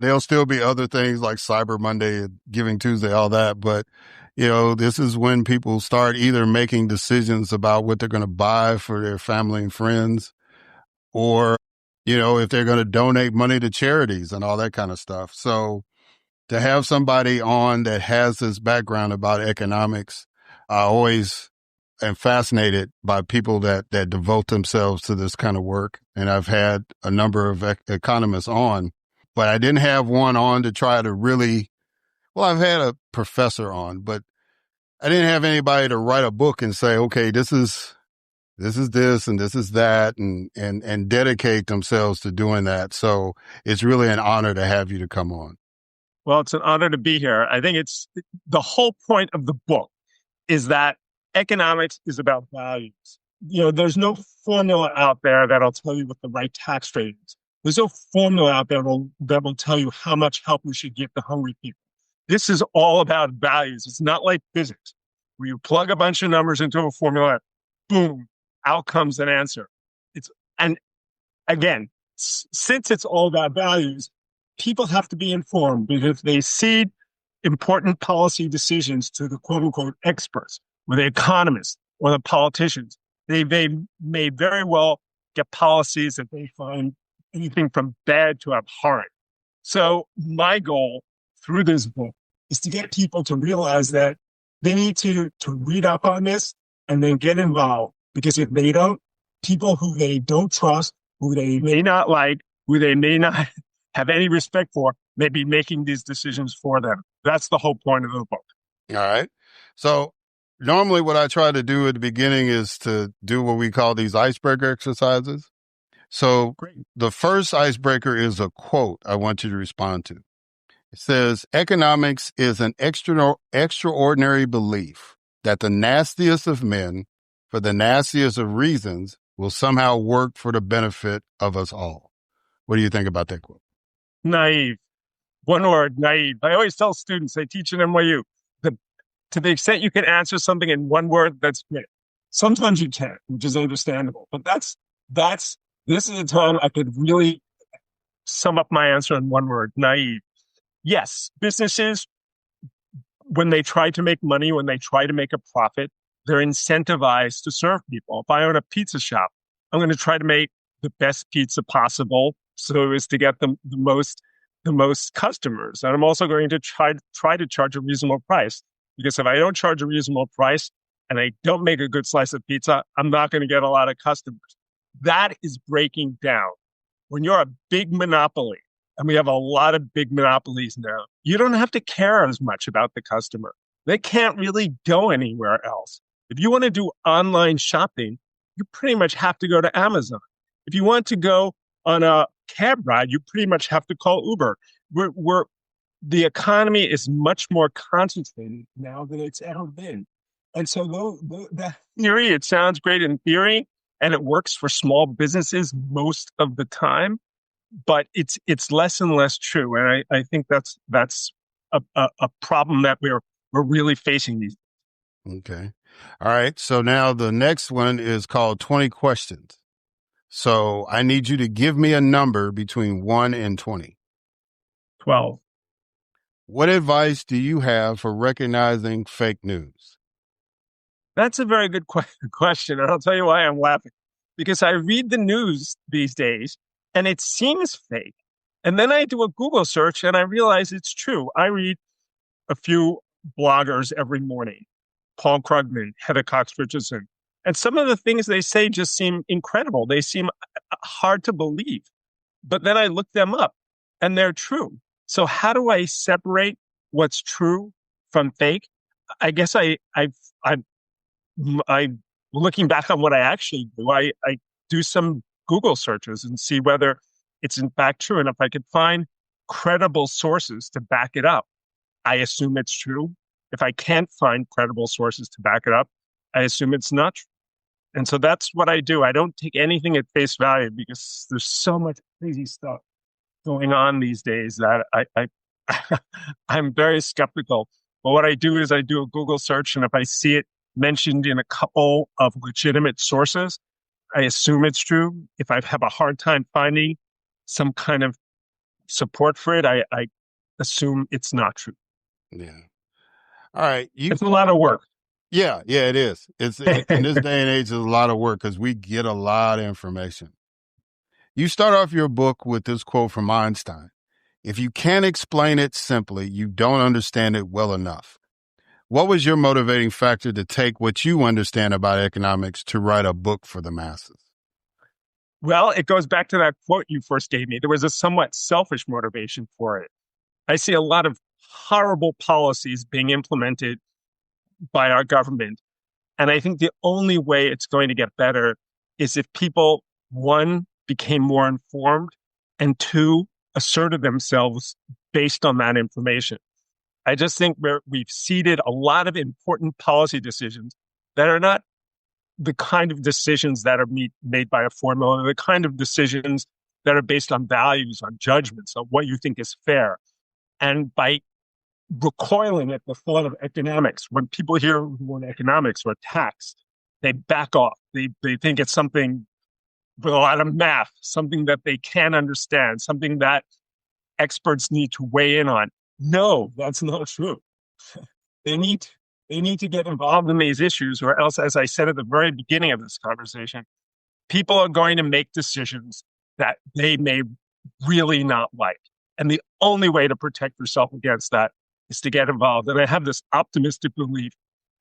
there'll still be other things like Cyber Monday, Giving Tuesday, all that. But, this is when people start either making decisions about what they're going to buy for their family and friends, or, if they're going to donate money to charities and all that kind of stuff. So to have somebody on that has this background about economics, I always am fascinated by people that devote themselves to this kind of work. And I've had a number of economists on, but I didn't have one on to try to really, I've had a professor on, but I didn't have anybody to write a book and say, okay, this is this and this is that, and dedicate themselves to doing that. So it's really an honor to have you to come on. Well, it's an honor to be here. I think it's the whole point of the book is that economics is about values. There's no formula out there that'll tell you what the right tax rate is. There's no formula out there that will tell you how much help we should give to hungry people. This is all about values. It's not like physics, where you plug a bunch of numbers into a formula, boom, out comes an answer. And again, since it's all about values, people have to be informed, because if they cede important policy decisions to the quote unquote experts, or the economists, or the politicians, they may very well get policies that they find anything from bad to abhorrent. So my goal through this book is to get people to realize that they need to read up on this and then get involved. Because if they don't, people who they don't trust, who they may not like, who they may not have any respect for, may be making these decisions for them. That's the whole point of the book. All right. So normally what I try to do at the beginning is to do what we call these icebreaker exercises. So Great. The first icebreaker is a quote I want you to respond to. It says, economics is an extraordinary belief that the nastiest of men, for the nastiest of reasons, will somehow work for the benefit of us all. What do you think about that quote? Naive. One word, naive. I always tell students, I teach at NYU, to the extent you can answer something in one word, that's great. Sometimes you can't, which is understandable. But this is a time I could really sum up my answer in one word, naive. Yes, businesses, when they try to make money, when they try to make a profit, they're incentivized to serve people. If I own a pizza shop, I'm going to try to make the best pizza possible so as to get the most customers. And I'm also going to try to charge a reasonable price, because if I don't charge a reasonable price and I don't make a good slice of pizza, I'm not going to get a lot of customers. That is breaking down. When you're a big monopoly, and we have a lot of big monopolies now, you don't have to care as much about the customer. They can't really go anywhere else. If you want to do online shopping, you pretty much have to go to Amazon. If you want to go on a cab ride, you pretty much have to call Uber. The economy is much more concentrated now than it's ever been. And so that theory, it sounds great in theory, and it works for small businesses most of the time, but it's less and less true. And I think that's a problem that we're really facing these days. Okay. All right. So now the next one is called 20 questions. So I need you to give me a number between 1 and 20. 12. What advice do you have for recognizing fake news? That's a very good question. And I'll tell you why I'm laughing. Because I read the news these days and it seems fake. And then I do a Google search and I realize it's true. I read a few bloggers every morning. Paul Krugman, Heather Cox Richardson. And some of the things they say just seem incredible. They seem hard to believe. But then I look them up and they're true. So how do I separate what's true from fake? I guess I'm looking back on what I actually do. I do some Google searches and see whether it's in fact true. And if I could find credible sources to back it up, I assume it's true. If I can't find credible sources to back it up, I assume it's not true. And so that's what I do. I don't take anything at face value because there's so much crazy stuff going on these days that I'm very skeptical. But what I do is I do a Google search, and if I see it mentioned in a couple of legitimate sources, I assume it's true. If I have a hard time finding some kind of support for it, I assume it's not true. Yeah. All right. It's a lot of work. Yeah, it is. It's in this day and age, it's a lot of work because we get a lot of information. You start off your book with this quote from Einstein. If you can't explain it simply, you don't understand it well enough. What was your motivating factor to take what you understand about economics to write a book for the masses? Well, it goes back to that quote you first gave me. There was a somewhat selfish motivation for it. I see a lot of horrible policies being implemented by our government. And I think the only way it's going to get better is if people, one, became more informed, and two, asserted themselves based on that information. I just think we've ceded a lot of important policy decisions that are not the kind of decisions that are made by a formula, the kind of decisions that are based on values, on judgments, on what you think is fair. And by recoiling at the thought of economics, when people hear the word economics or tax, they back off. They think it's something with a lot of math, something that they can't understand, something that experts need to weigh in on. No, that's not true. They need to get involved in these issues, or else, as I said at the very beginning of this conversation, people are going to make decisions that they may really not like. And the only way to protect yourself against that is to get involved. And I have this optimistic belief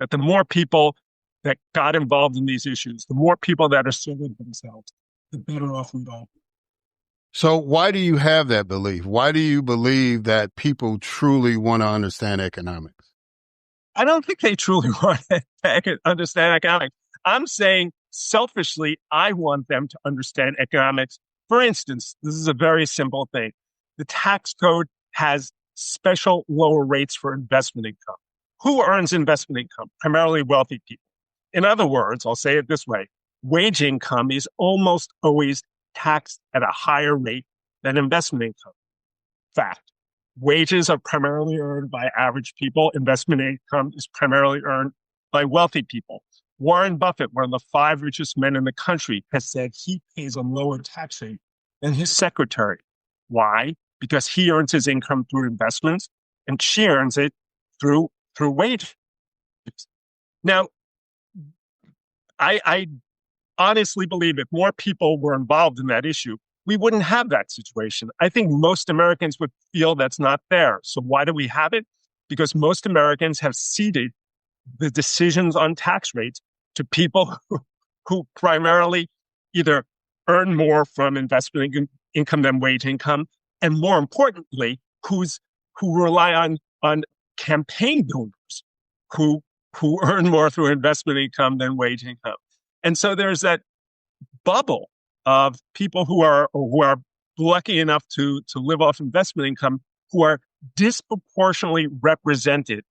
that the more people that got involved in these issues, the more people that asserted themselves, the better off we all. So why do you have that belief? Why do you believe that people truly want to understand economics? I don't think they truly want to understand economics. I'm saying selfishly, I want them to understand economics. For instance, this is a very simple thing. The tax code has special lower rates for investment income. Who earns investment income? Primarily wealthy people. In other words, I'll say it this way, wage income is almost always taxed at a higher rate than investment income. Fact. Wages are primarily earned by average people. Investment income is primarily earned by wealthy people. Warren Buffett, one of the 5 richest men in the country, has said he pays a lower tax rate than his secretary. Why? Because he earns his income through investments and she earns it through wages. Now, I honestly believe if more people were involved in that issue, we wouldn't have that situation. I think most Americans would feel that's not fair. So why do we have it? Because most Americans have ceded the decisions on tax rates to people who primarily either earn more from investment income than wage income, and more importantly, who rely on campaign donors who earn more through investment income than wage income. And so there's that bubble of people who are lucky enough to live off investment income who are disproportionately represented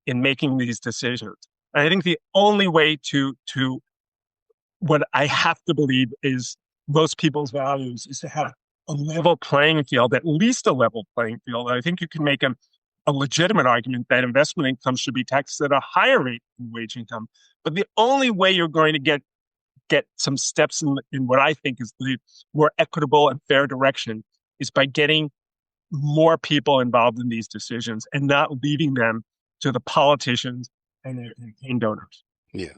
in making these decisions. And I think the only way to what I have to believe is most people's values is to have a level playing field, at least a level playing field. I think you can make a legitimate argument that investment income should be taxed at a higher rate than wage income. But the only way you're going to get some steps in what I think is the more equitable and fair direction is by getting more people involved in these decisions and not leaving them to the politicians and their campaign donors. Yeah.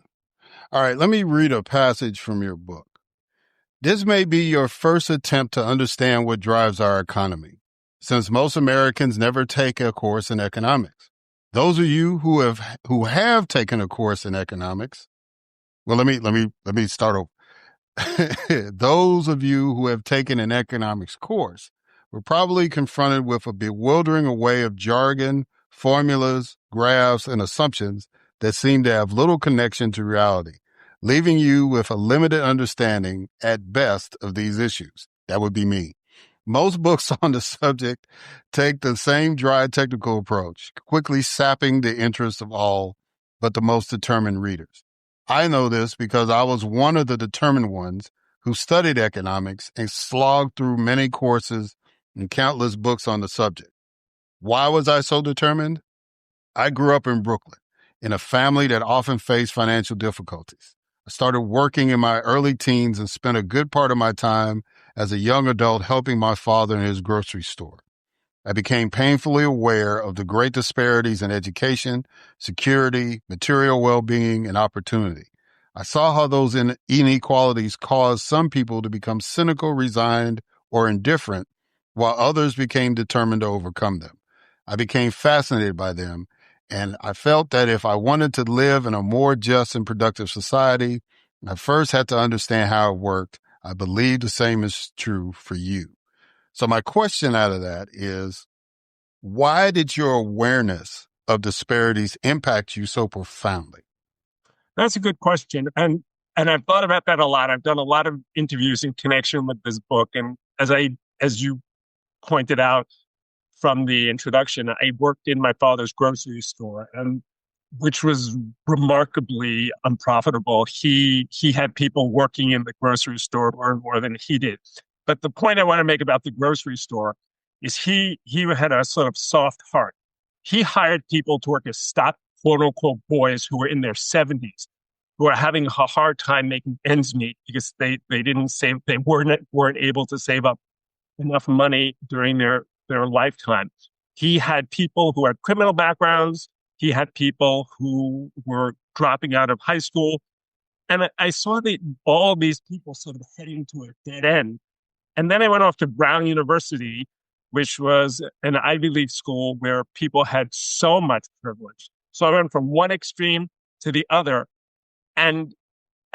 All right. Let me read a passage from your book. This may be your first attempt to understand what drives our economy, since most Americans never take a course in economics. Those of you who have taken a course in economics, well, let me start over. Those of you who have taken an economics course were probably confronted with a bewildering array of jargon, formulas, graphs, and assumptions that seem to have little connection to reality, leaving you with a limited understanding at best of these issues. That would be me. Most books on the subject take the same dry technical approach, quickly sapping the interest of all but the most determined readers. I know this because I was one of the determined ones who studied economics and slogged through many courses and countless books on the subject. Why was I so determined? I grew up in Brooklyn, in a family that often faced financial difficulties. I started working in my early teens and spent a good part of my time as a young adult helping my father in his grocery store. I became painfully aware of the great disparities in education, security, material well-being, and opportunity. I saw how those inequalities caused some people to become cynical, resigned, or indifferent, while others became determined to overcome them. I became fascinated by them, and I felt that if I wanted to live in a more just and productive society, I first had to understand how it worked. I believe the same is true for you. So my question out of that is, why did your awareness of disparities impact you so profoundly? That's a good question. And I've thought about that a lot. I've done a lot of interviews in connection with this book. And as you pointed out, from the introduction, I worked in my father's grocery store, and which was remarkably unprofitable. He had people working in the grocery store who earned more than he did. But the point I want to make about the grocery store is he had a sort of soft heart. He hired people to work as stock, quote unquote, boys who were in their 70s, who are having a hard time making ends meet because they didn't save, they weren't able to save up enough money during their lifetime. He had people who had criminal backgrounds. He had people who were dropping out of high school. And I saw all these people sort of heading to a dead end. And then I went off to Brown University, which was an Ivy League school where people had so much privilege. So I went from one extreme to the other. And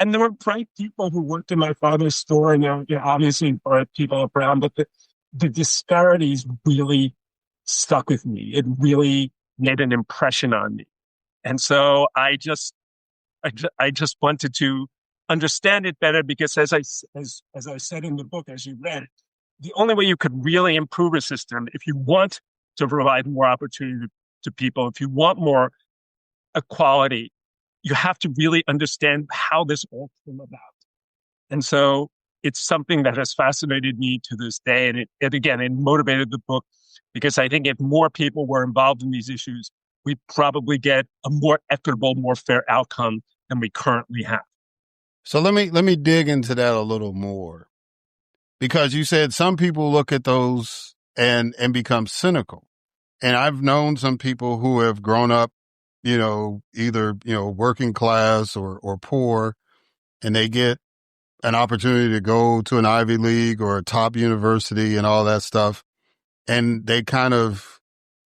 there were bright people who worked in my father's store, and obviously bright people at Brown, but the disparities really stuck with me. It really made an impression on me. And so I just wanted to understand it better, because as I said in the book, as you read, the only way you could really improve a system, if you want to provide more opportunity to people, if you want more equality, you have to really understand how this all came about. And so it's something that has fascinated me to this day. And it motivated the book, because I think if more people were involved in these issues, we'd probably get a more equitable, more fair outcome than we currently have. So let me dig into that a little more, because you said some people look at those and become cynical. And I've known some people who have grown up, either, working class or poor, and they get an opportunity to go to an Ivy League or a top university and all that stuff. And they kind of,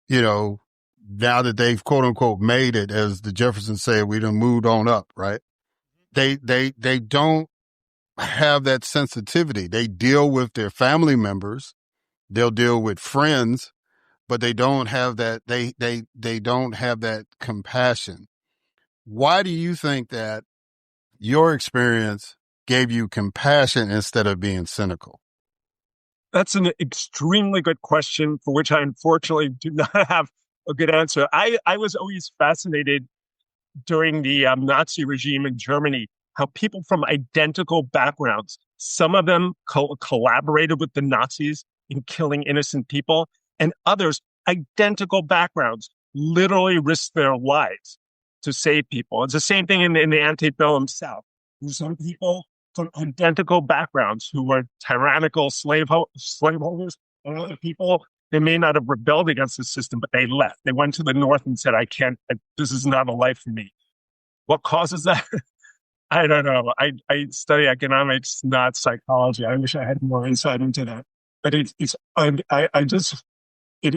now that they've quote unquote made it, as the Jeffersons say, we done moved on up, right? They don't have that sensitivity. They deal with their family members. They'll deal with friends, but they don't have that. They don't have that compassion. Why do you think that your experience gave you compassion instead of being cynical? That's an extremely good question, for which I unfortunately do not have a good answer. I was always fascinated during the Nazi regime in Germany, how people from identical backgrounds, some of them collaborated with the Nazis in killing innocent people, and others, identical backgrounds, literally risked their lives to save people. It's the same thing in the antebellum South. Some people from identical backgrounds who were tyrannical slaveholders, and other people, they may not have rebelled against the system, but they left. They went to the North and said, this is not a life for me. What causes that? I don't know. I study economics, not psychology. I wish I had more insight into that. But it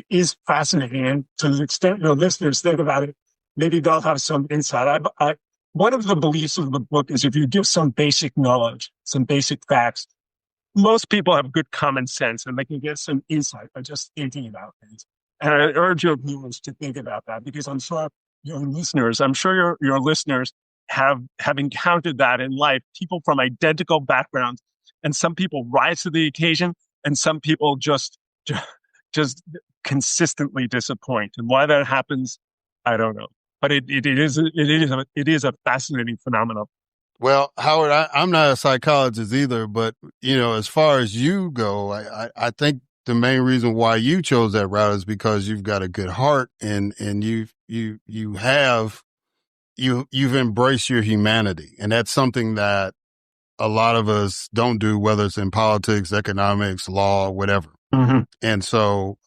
is fascinating. And to the extent your listeners think about it, maybe they'll have some insight. One of the beliefs of the book is if you give some basic knowledge, some basic facts, most people have good common sense and they can get some insight by just thinking about things. And I urge your viewers to think about that, because I'm sure your listeners have encountered that in life. People from identical backgrounds, and some people rise to the occasion, and some people just consistently disappoint. And why that happens, I don't know. But it is a fascinating phenomenon. Well, Howard, I'm not a psychologist either, but as far as you go, I think the main reason why you chose that route is because you've got a good heart, and you've embraced your humanity, and that's something that a lot of us don't do, whether it's in politics, economics, law, whatever. Mm-hmm. And so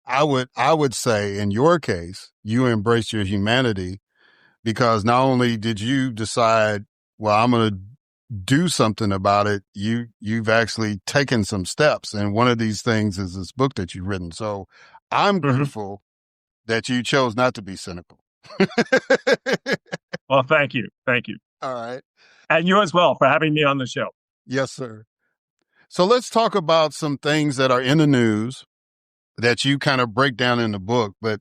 I would say in your case, you embraced your humanity, because not only did you decide, well, I'm going to do something about it, you've actually taken some steps. And one of these things is this book that you've written. So I'm grateful that you chose not to be cynical. Well, thank you. Thank you. All right. And you as well for having me on the show. Yes, sir. So let's talk about some things that are in the news that you kind of break down in the book, but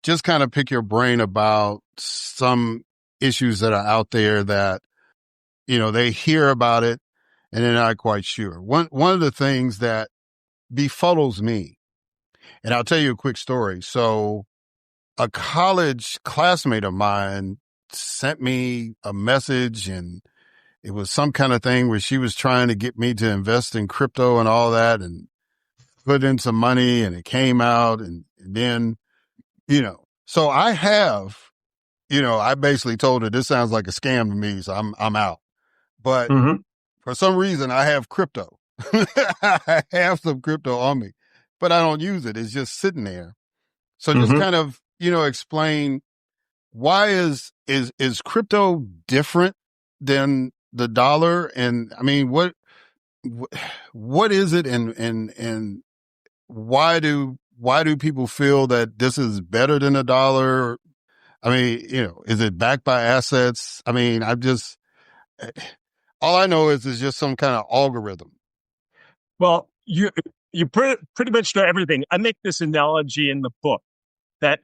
just kind of pick your brain about some issues that are out there that, they hear about it and they're not quite sure. One of the things that befuddles me And I'll tell you a quick story. So a college classmate of mine sent me a message, and it was some kind of thing where she was trying to get me to invest in crypto and all that and put in some money, and it came out. And then, so I basically told her this sounds like a scam to me. So I'm out. But for some reason I have crypto. I have some crypto on me, but I don't use it. It's just sitting there. So just kind of, explain why is crypto different than the dollar? And I mean, what is it? And why do people feel that this is better than a dollar? I mean, is it backed by assets? I mean, all I know is it's just some kind of algorithm. Well, you pretty much know everything. I make this analogy in the book that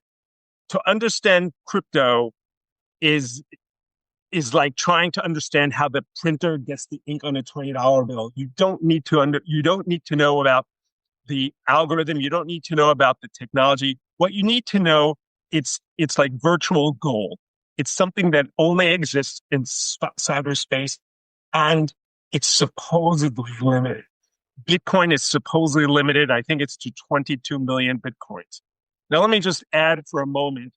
to understand crypto is like trying to understand how the printer gets the ink on a $20 bill. You don't need to know about the algorithm. You don't need to know about the technology. What you need to know, it's like virtual gold. It's something that only exists in cyberspace, and it's supposedly limited. Bitcoin is supposedly limited. I think it's to 22 million Bitcoins. Now, let me just add for a moment.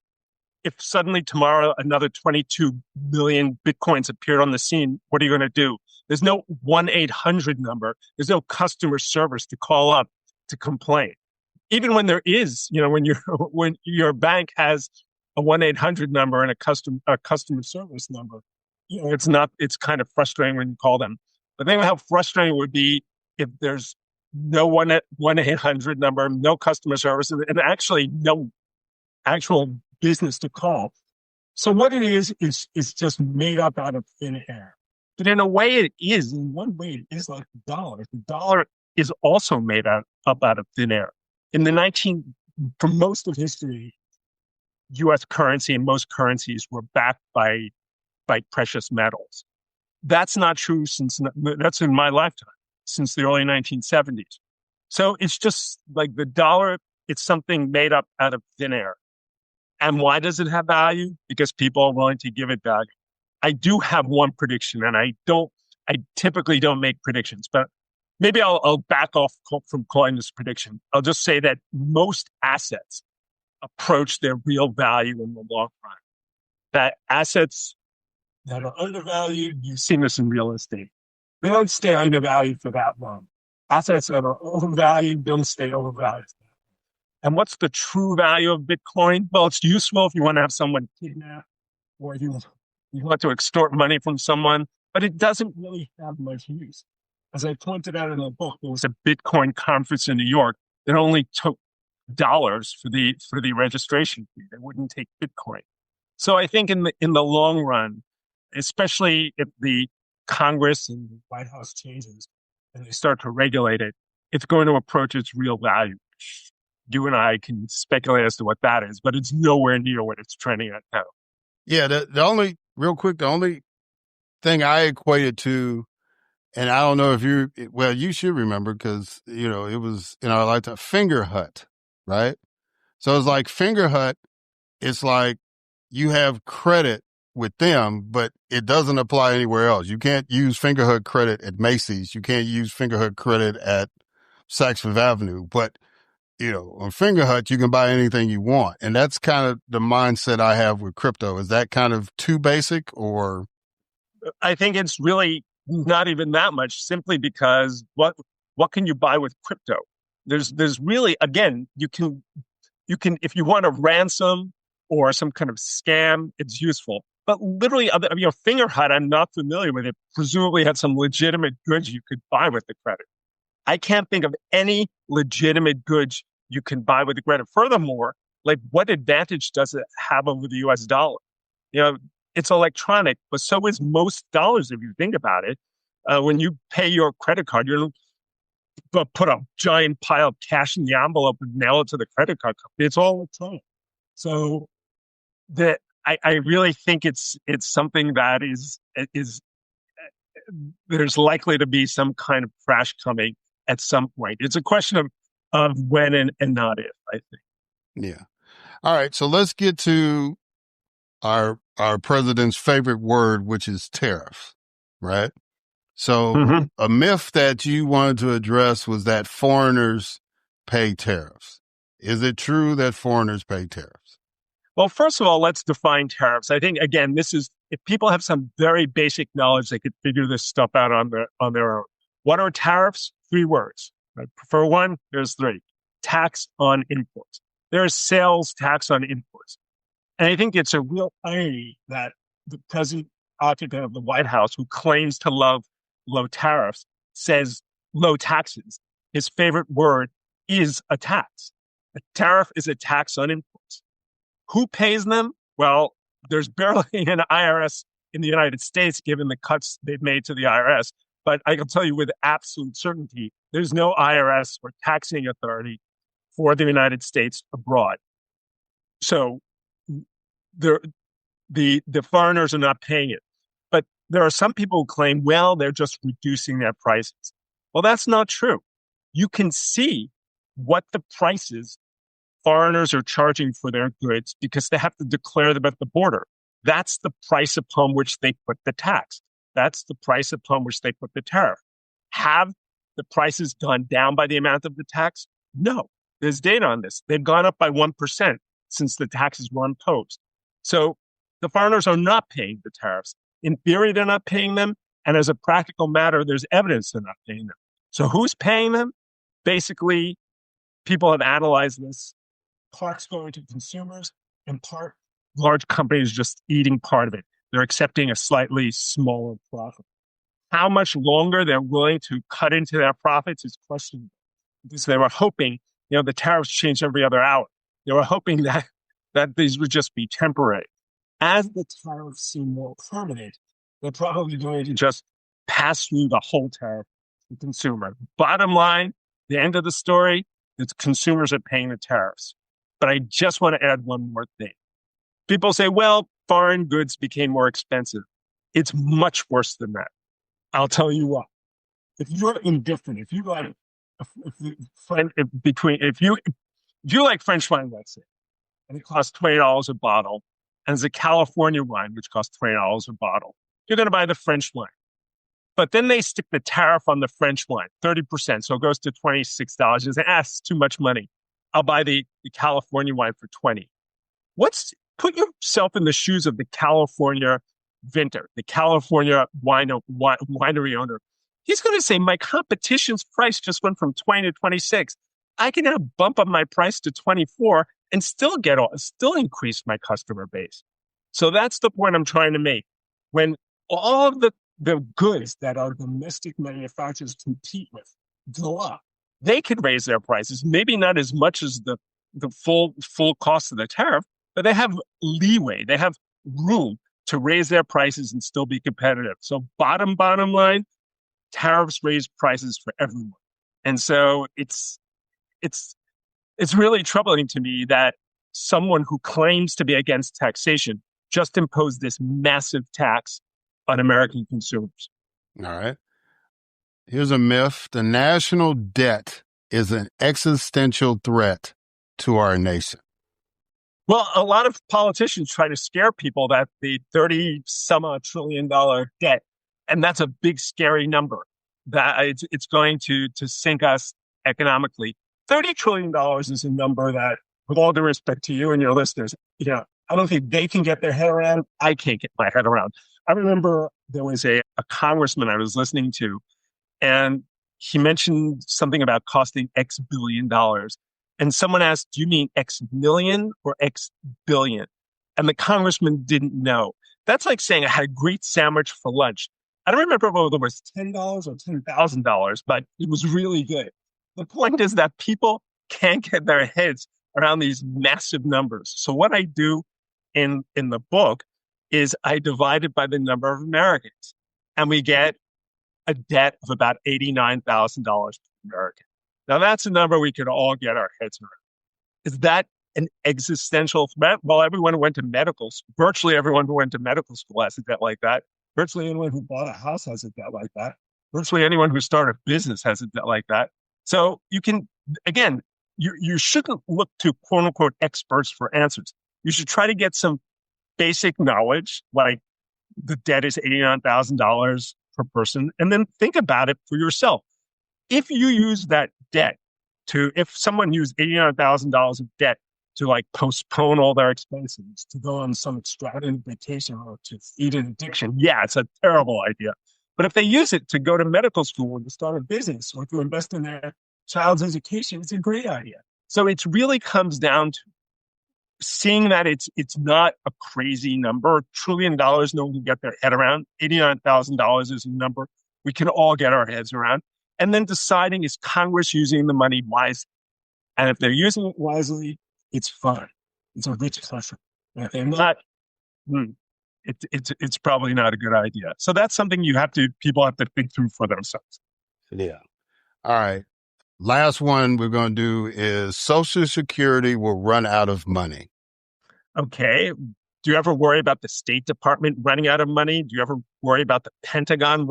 If suddenly tomorrow another 22 million Bitcoins appeared on the scene, what are you going to do? There's no 1-800 number. There's no customer service to call up to complain. Even when there is, when your bank has a 1-800 number and a customer service number, it's kind of frustrating when you call them. But think of how frustrating it would be if there's no 1-800 number, no customer service, and actually no actual business to call. So what it is just made up out of thin air. But in one way it is like the dollar. The dollar is also made up out of thin air. For most of history, U.S. currency and most currencies were backed by precious metals. That's not true that's in my lifetime, since the early 1970s. So it's just like the dollar, it's something made up out of thin air. And why does it have value? Because people are willing to give it value. I do have one prediction, and I typically don't make predictions, but maybe I'll back off from calling this prediction. I'll just say that most assets approach their real value in the long run. That assets that are undervalued, you've seen this in real estate, they don't stay undervalued for that long. Assets that are overvalued don't stay overvalued. And what's the true value of Bitcoin? Well, it's useful if you want to have someone kidnapped or you want to extort money from someone, but it doesn't really have much use. As I pointed out in the book, there was a Bitcoin conference in New York that only took dollars for the registration fee. They wouldn't take Bitcoin. So I think in the long run, especially if the Congress and the White House changes and they start to regulate it, it's going to approach its real value. You and I can speculate as to what that is, but it's nowhere near what it's trending at now. Yeah, the only thing I equated to, and I don't know if you should remember because, it was in our lifetime, Finger Hut, right? So it's like Finger Hut, it's like you have credit with them, but it doesn't apply anywhere else. You can't use Finger Hut credit at Macy's. You can't use Finger Hut credit at Saks Fifth Avenue, but on Finger Hut, you can buy anything you want. And that's kind of the mindset I have with crypto. Is that kind of too basic, or? I think it's really not even that much, simply because what can you buy with crypto? There's really, again, you can, if you want a ransom or some kind of scam, it's useful. But literally, Finger Hut, I'm not familiar with it, presumably had some legitimate goods you could buy with the credit. I can't think of any legitimate goods you can buy with the credit. Furthermore, like, what advantage does it have over the US dollar? It's electronic, but so is most dollars if you think about it. When you pay your credit card, you're going to put a giant pile of cash in the envelope and mail it to the credit card company. It's all electronic. So I really think it's something that is there's likely to be some kind of crash coming at some point. It's a question of of when and not if, I think. Yeah. All right. So let's get to our president's favorite word, which is tariffs, right? So a myth that you wanted to address was that foreigners pay tariffs. Is it true that foreigners pay tariffs? Well, first of all, let's define tariffs. I think, again, this is, if people have some very basic knowledge, they could figure this stuff out on their own. What are tariffs? 3 words. I prefer one. There's 3. Tax on imports. There's sales tax on imports. And I think it's a real irony that the present occupant of the White House, who claims to love low tariffs, says low taxes. His favorite word is a tax. A tariff is a tax on imports. Who pays them? Well, there's barely an IRS in the United States, given the cuts they've made to the IRS. But I can tell you with absolute certainty, there's no IRS or taxing authority for the United States abroad. So the foreigners are not paying it. But there are some people who claim, well, they're just reducing their prices. Well, that's not true. You can see what the prices foreigners are charging for their goods because they have to declare them at the border. That's the price upon which they put the tax. That's the price upon which they put the tariff. Have the prices gone down by the amount of the tax? No. There's data on this. They've gone up by 1% since the taxes were imposed. So the foreigners are not paying the tariffs. In theory, they're not paying them. And as a practical matter, there's evidence they're not paying them. So who's paying them? Basically, people have analyzed this. Part's going to consumers and part large companies just eating part of it. They're accepting a slightly smaller profit. How much longer they're willing to cut into their profits is questionable. Because they were hoping, the tariffs change every other hour. They were hoping that these would just be temporary. As the tariffs seem more permanent, they're probably going to just pass through the whole tariff to the consumer. Bottom line, the end of the story, the consumers are paying the tariffs. But I just want to add one more thing. People say, well, foreign goods became more expensive. It's much worse than that. I'll tell you what. If you're indifferent, if you like French wine, let's say, and it costs $20 a bottle, and it's a California wine, which costs $20 a bottle, you're going to buy the French wine. But then they stick the tariff on the French wine, 30%. So it goes to $26. You say, it's too much money. I'll buy the California wine for $20. Put yourself in the shoes of the California vintner, the California winery owner. He's going to say, my competition's price just went from 20 to 26. I can now bump up my price to 24 and still increase my customer base. So that's the point I'm trying to make. When all of the goods that our domestic manufacturers compete with go up, they could raise their prices, maybe not as much as the full cost of the tariff, but they have leeway. They have room to raise their prices and still be competitive. So bottom line, tariffs raise prices for everyone. And so it's really troubling to me that someone who claims to be against taxation just imposed this massive tax on American consumers. All right. Here's a myth. The national debt is an existential threat to our nation. Well, a lot of politicians try to scare people that the $30-some-odd trillion debt, and that's a big, scary number, that it's going to sink us economically. $30 trillion is a number that, with all due respect to you and your listeners, I don't think they can get their head around. I can't get my head around. I remember there was a congressman I was listening to, and he mentioned something about costing X billion dollars. And someone asked, do you mean X million or X billion? And the congressman didn't know. That's like saying I had a great sandwich for lunch. I don't remember whether it was $10 or $10,000, but it was really good. The point is that people can't get their heads around these massive numbers. So what I do in the book is I divide it by the number of Americans, and we get a debt of about $89,000 per American. Now, that's a number we could all get our heads around. Is that an existential threat? Well, everyone who went to medical school, virtually everyone who went to medical school has a debt like that. Virtually anyone who bought a house has a debt like that. Virtually anyone who started a business has a debt like that. So you can, again, you shouldn't look to quote unquote experts for answers. You should try to get some basic knowledge, like the debt is $89,000 per person, and then think about it for yourself. If you use that debt if someone used $89,000 of debt to like postpone all their expenses, to go on some extravagant vacation or to feed an addiction, yeah, it's a terrible idea. But if they use it to go to medical school or to start a business or to invest in their child's education, it's a great idea. So it really comes down to seeing that it's not a crazy number. $1 trillion, no one can get their head around. $89,000 is a number we can all get our heads around. And then deciding, is Congress using the money wisely? And if they're using it wisely, it's fine. It's a rich country. And if they're not, it's probably not a good idea. So that's something people have to think through for themselves. Yeah. All right. Last one we're going to do is Social Security will run out of money. Okay. Do you ever worry about the State Department running out of money? Do you ever worry about the Pentagon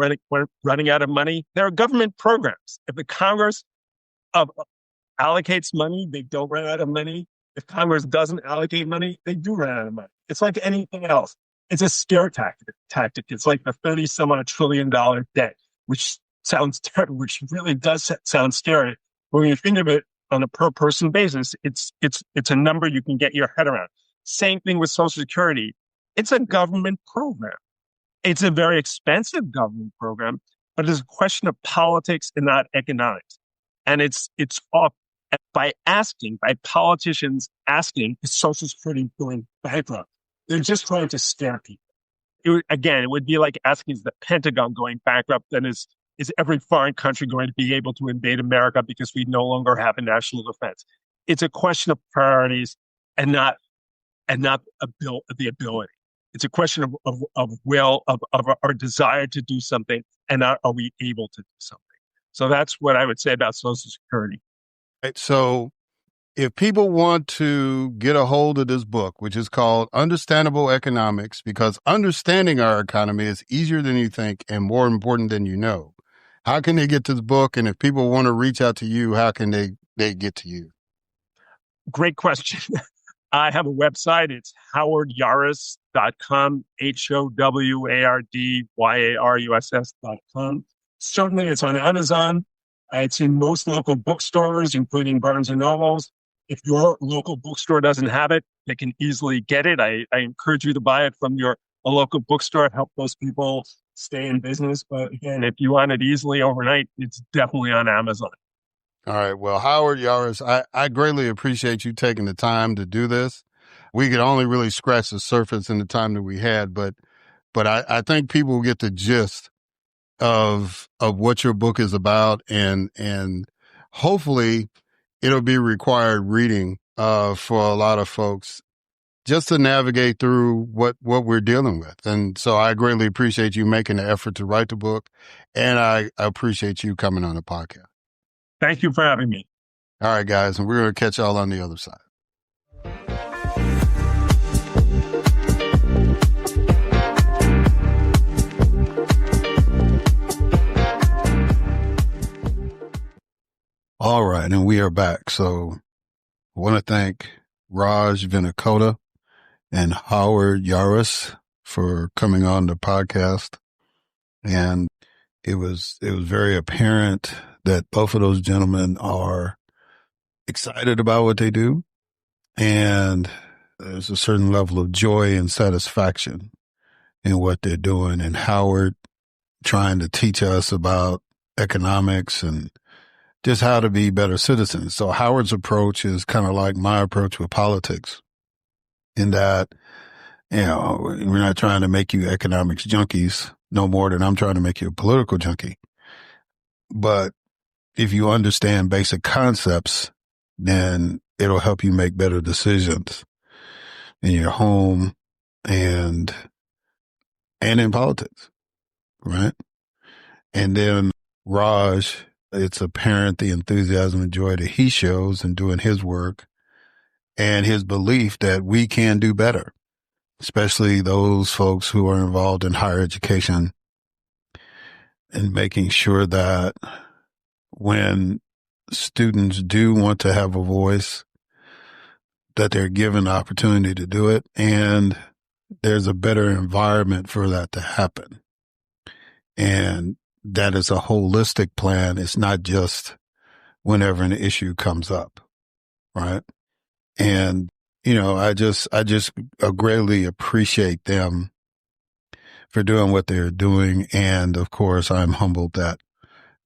running out of money? There are government programs. If the Congress allocates money, they don't run out of money. If Congress doesn't allocate money, they do run out of money. It's like anything else. It's a scare tactic. It's like the 30-some-odd trillion dollar debt, which sounds terrible, which really does sound scary. But when you think of it on a per person basis, it's a number you can get your head around. Same thing with Social Security. It's a government program. It's a very expensive government program, but it's a question of politics and not economics. And it's off by politicians asking, is Social Security going bankrupt? They're just trying to scare people. It would be like asking, is the Pentagon going bankrupt? Then is every foreign country going to be able to invade America because we no longer have a national defense? It's a question of priorities and not the ability. It's a question of will, of our desire to do something, and are we able to do something? So that's what I would say about Social Security. Right, so if people want to get a hold of this book, which is called Understandable Economics, because understanding our economy is easier than you think and more important than you know, how can they get this book? And if people want to reach out to you, how can they get to you? Great question. I have a website. It's howardyaruss.com, HOWARDYARUSS.com. Certainly, it's on Amazon. It's in most local bookstores, including Barnes & Nobles. If your local bookstore doesn't have it, they can easily get it. I encourage you to buy it from a local bookstore. Help those people stay in business. But again, if you want it easily overnight, it's definitely on Amazon. All right. Well, Howard Yaruss, I greatly appreciate you taking the time to do this. We could only really scratch the surface in the time that we had, but I think people will get the gist of what your book is about, and hopefully it'll be required reading for a lot of folks just to navigate through what we're dealing with. And so I greatly appreciate you making the effort to write the book, and I appreciate you coming on the podcast. Thank you for having me. All right, guys, and we're going to catch y'all on the other side. All right, and we are back. So I want to thank Rajiv Vinnakota and Howard Yaruss for coming on the podcast. And it was very apparent that both of those gentlemen are excited about what they do. And there's a certain level of joy and satisfaction in what they're doing. And Howard trying to teach us about economics and just how to be better citizens. So Howard's approach is kind of like my approach with politics, in that, we're not trying to make you economics junkies no more than I'm trying to make you a political junkie. But if you understand basic concepts, then it'll help you make better decisions in your home and in politics, right? And then Raj, it's apparent the enthusiasm and joy that he shows in doing his work and his belief that we can do better, especially those folks who are involved in higher education, and making sure that when students do want to have a voice, that they're given the opportunity to do it, and there's a better environment for that to happen. And that is a holistic plan. It's not just whenever an issue comes up, right? And, I just greatly appreciate them for doing what they're doing. And of course, I'm humbled that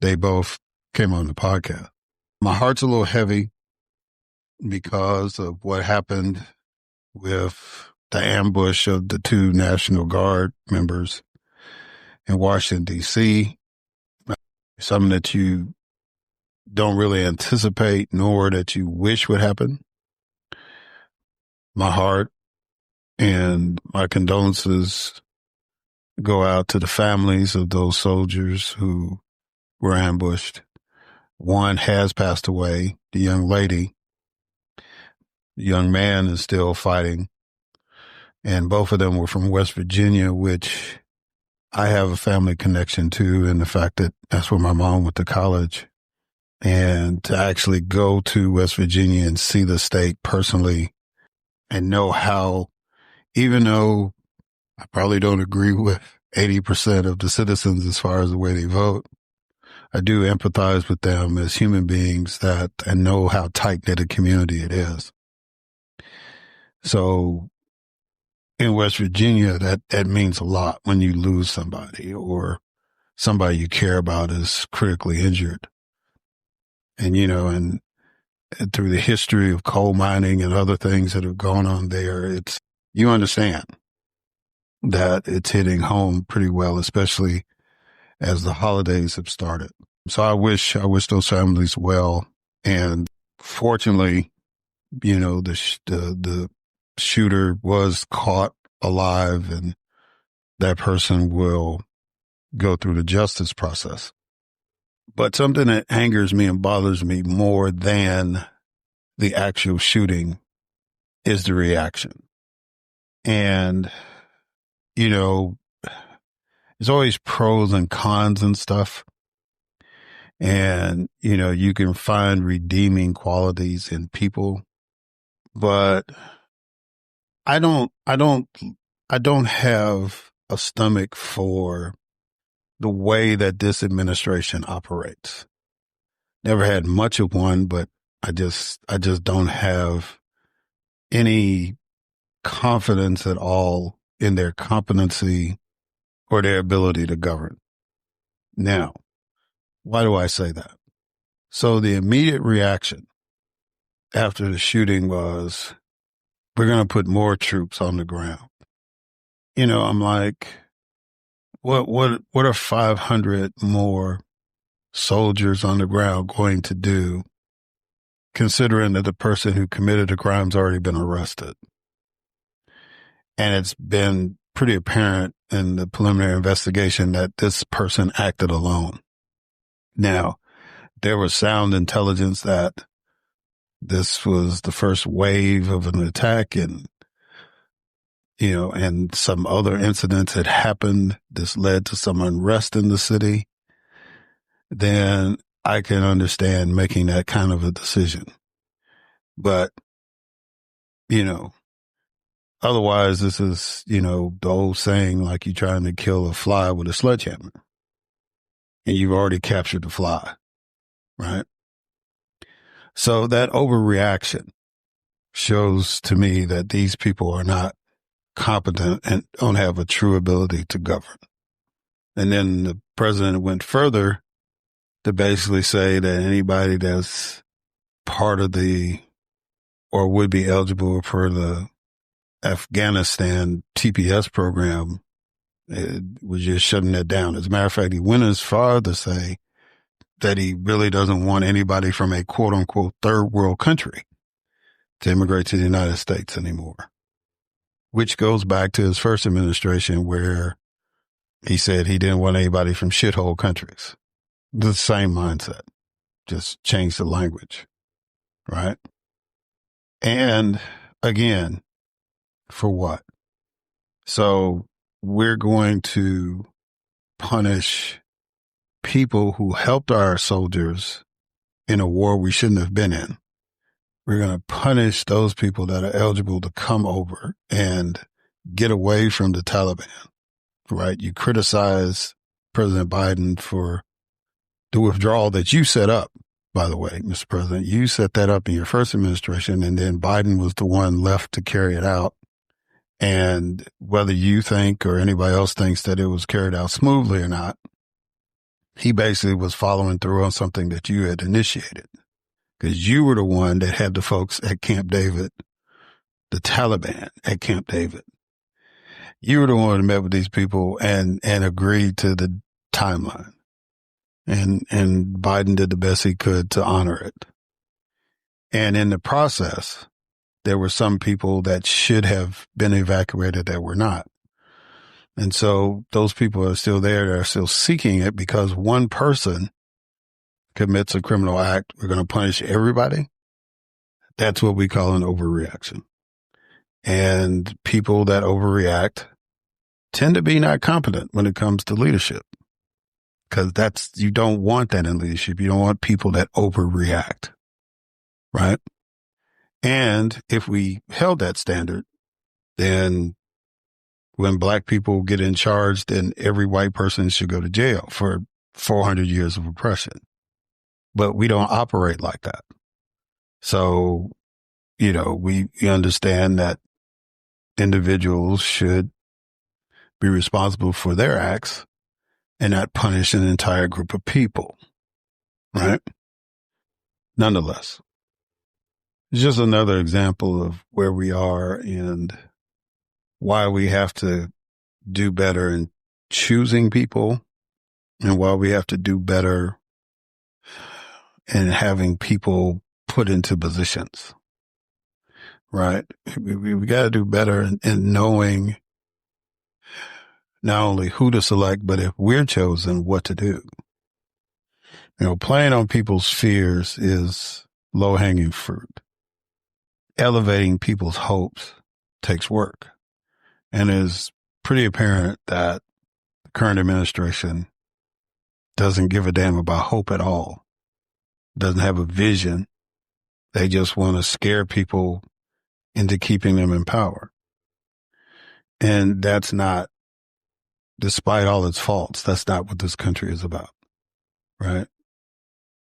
they both came on the podcast. My heart's a little heavy because of what happened with the ambush of the 2 National Guard members in Washington, D.C., something that you don't really anticipate nor that you wish would happen. My heart and my condolences go out to the families of those soldiers who were ambushed. One has passed away, the young lady. The young man is still fighting. And both of them were from West Virginia, which I have a family connection to, and the fact that that's where my mom went to college. And to actually go to West Virginia and see the state personally and know how, even though I probably don't agree with 80% of the citizens as far as the way they vote, I do empathize with them as human beings and know how tight-knit a community it is. So in West Virginia, that means a lot when you lose somebody or somebody you care about is critically injured. And, and through the history of coal mining and other things that have gone on there, you understand that it's hitting home pretty well, especially as the holidays have started. So I wish those families well. And fortunately, the shooter was caught alive, and that person will go through the justice process. But something that angers me and bothers me more than the actual shooting is the reaction. And, there's always pros and cons and stuff. And, you can find redeeming qualities in people, but I don't have a stomach for the way that this administration operates. Never had much of one, but I just don't have any confidence at all in their competency or their ability to govern. Now, why do I say that? So the immediate reaction after the shooting was, we're going to put more troops on the ground. I'm like, what are 500 more soldiers on the ground going to do, considering that the person who committed the crime's already been arrested? And it's been pretty apparent in the preliminary investigation that this person acted alone. Now, there was sound intelligence that this was the first wave of an attack, and and some other incidents had happened. This led to some unrest in the city. Then I can understand making that kind of a decision. But, otherwise this is, the old saying, like you're trying to kill a fly with a sledgehammer and you've already captured the fly, right? So that overreaction shows to me that these people are not competent and don't have a true ability to govern. And then the president went further to basically say that anybody that's part of or would be eligible for the Afghanistan TPS program was just shutting that down. As a matter of fact, he went as far to say that he really doesn't want anybody from a quote unquote third world country to immigrate to the United States anymore, which goes back to his first administration where he said he didn't want anybody from shithole countries. The same mindset, just change the language, right? And again, for what? So we're going to punish people who helped our soldiers in a war we shouldn't have been in. We're going to punish those people that are eligible to come over and get away from the Taliban, right? You criticize President Biden for the withdrawal that you set up, by the way, Mr. President. You set that up in your first administration, and then Biden was the one left to carry it out. And whether you think or anybody else thinks that it was carried out smoothly or not, he basically was following through on something that you had initiated. Because you were the one that had the folks at Camp David, the Taliban at Camp David. You were the one who met with these people and agreed to the timeline. And Biden did the best he could to honor it. And in the process, there were some people that should have been evacuated that were not. And so those people are still there. They're still seeking it because one person commits a criminal act. We're going to punish everybody. That's what we call an overreaction. And people that overreact tend to be not competent when it comes to leadership. Because you don't want that in leadership. You don't want people that overreact, right? And if we held that standard, then when black people get in charge, then every white person should go to jail for 400 years of oppression. But we don't operate like that. So, we understand that individuals should be responsible for their acts and not punish an entire group of people, right? Nonetheless, it's just another example of where we are and why we have to do better in choosing people and why we have to do better in having people put into positions, right? We got to do better in knowing not only who to select, but if we're chosen, what to do. Playing on people's fears is low-hanging fruit. Elevating people's hopes takes work. And it's pretty apparent that the current administration doesn't give a damn about hope at all. Doesn't have a vision. They just want to scare people into keeping them in power. And that's not, despite all its faults, that's not what this country is about, right?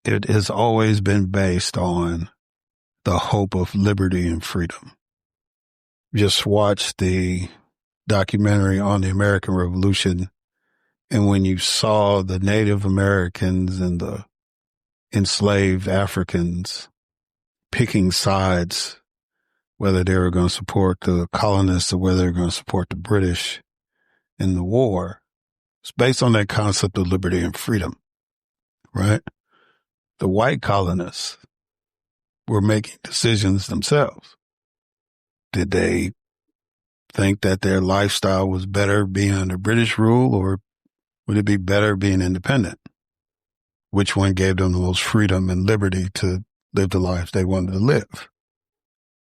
It has always been based on the hope of liberty and freedom. Just watch the documentary on the American Revolution, and when you saw the Native Americans and the enslaved Africans picking sides, whether they were going to support the colonists or whether they were going to support the British in the war, it's based on that concept of liberty and freedom, right? The white colonists were making decisions themselves. Did they think that their lifestyle was better being under British rule, or would it be better being independent? Which one gave them the most freedom and liberty to live the life they wanted to live?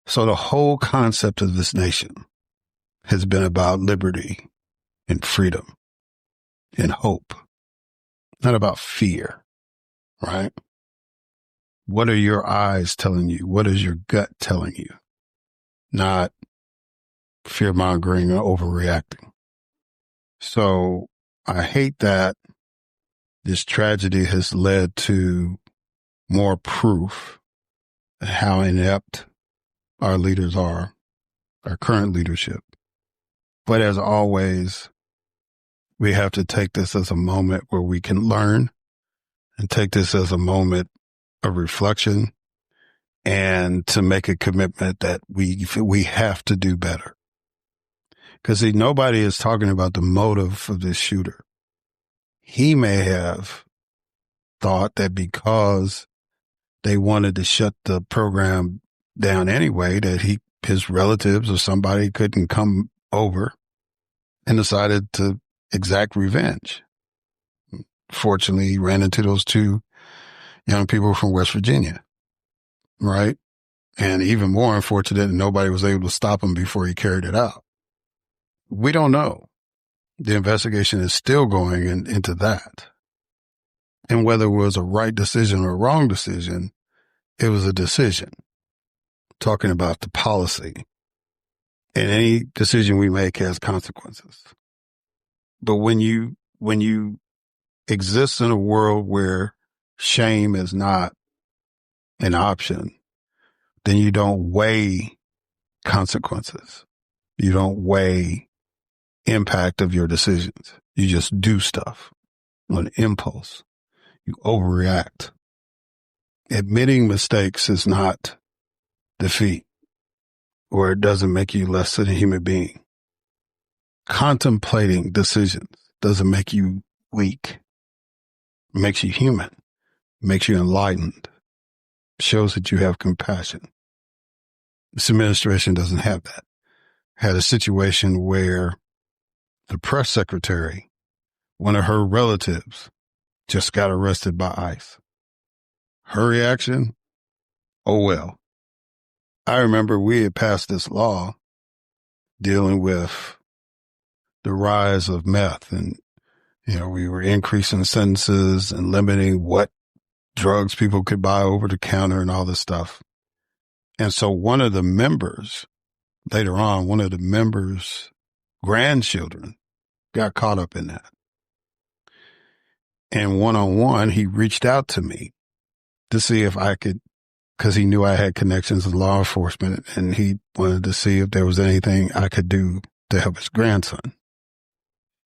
So the whole concept of this nation has been about liberty and freedom and hope, not about fear, right? What are your eyes telling you? What is your gut telling you? Not fear-mongering or overreacting. So I hate that this tragedy has led to more proof of how inept our leaders are, our current leadership. But as always, we have to take this as a moment where we can learn and take this as a moment of reflection and to make a commitment that we have to do better. Because nobody is talking about the motive of this shooter. He may have thought that because they wanted to shut the program down anyway, that his relatives or somebody couldn't come over, and decided to exact revenge. Fortunately, he ran into those two young people from West Virginia, right? And even more unfortunate, nobody was able to stop him before he carried it out. We don't know. The investigation is still going into that. And whether it was a right decision or a wrong decision, it was a decision. Talking about the policy. And any decision we make has consequences. But when you exist in a world where shame is not an option, then you don't weigh consequences. You don't weigh impact of your decisions. You just do stuff on impulse. You overreact. Admitting mistakes is not defeat, or it doesn't make you less than a human being. Contemplating decisions doesn't make you weak. It makes you human. It makes you enlightened. It shows that you have compassion. This administration doesn't have that. Had a situation where the press secretary, one of her relatives, just got arrested by ICE. Her reaction? Oh, well. I remember we had passed this law dealing with the rise of meth, and, we were increasing sentences and limiting what drugs people could buy over the counter and all this stuff. And so one of the members, later on, one of the members' grandchildren got caught up in that. And one-on-one, he reached out to me to see if I could, because he knew I had connections with law enforcement, and he wanted to see if there was anything I could do to help his grandson.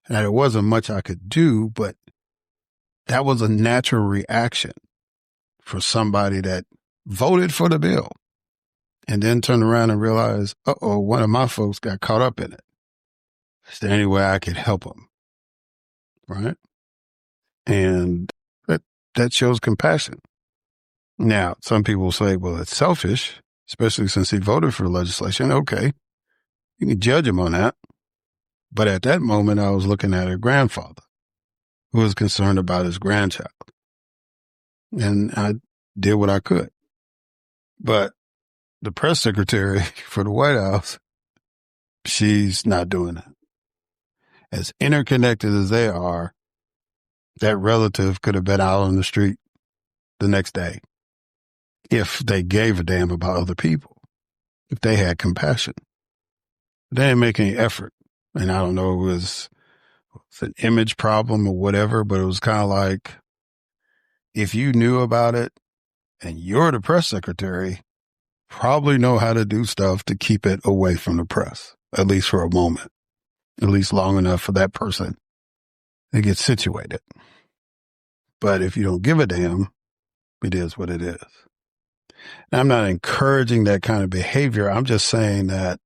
And there wasn't much I could do, but that was a natural reaction for somebody that voted for the bill and then turned around and realized, one of my folks got caught up in it. Is there any way I could help him? Right? And that shows compassion. Now, some people say, well, it's selfish, especially since he voted for legislation. Okay, you can judge him on that. But at that moment, I was looking at her grandfather who was concerned about his grandchild. And I did what I could. But the press secretary for the White House, she's not doing that. As interconnected as they are, that relative could have been out on the street the next day if they gave a damn about other people, if they had compassion. They didn't make any effort. And I don't know, it was an image problem or whatever, but it was kind of like, if you knew about it and you're the press secretary, probably know how to do stuff to keep it away from the press, at least for a moment, at least long enough for that person to get situated. But if you don't give a damn, it is what it is. Now, I'm not encouraging that kind of behavior. I'm just saying that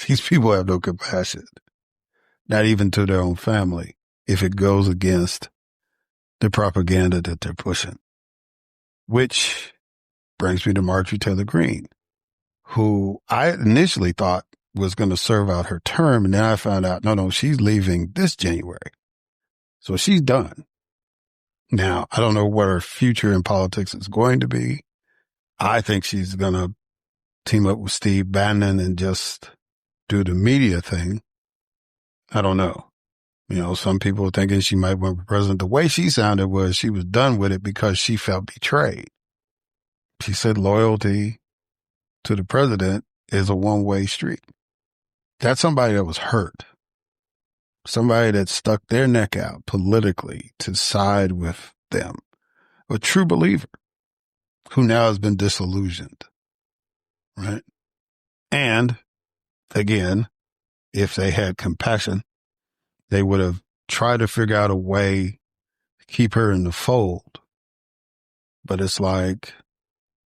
these people have no compassion, not even to their own family, if it goes against the propaganda that they're pushing. Which brings me to Marjorie Taylor Greene, who I initially thought was going to serve out her term. And then I found out, no, she's leaving this January. So she's done. Now, I don't know what her future in politics is going to be. I think she's going to team up with Steve Bannon and just do the media thing. I don't know. Some people are thinking she might run for president. The way she sounded was she was done with it because she felt betrayed. She said loyalty to the president is a one-way street. That's somebody that was hurt. Somebody that stuck their neck out politically to side with them. A true believer who now has been disillusioned. Right? And again, if they had compassion, they would have tried to figure out a way to keep her in the fold. But it's like,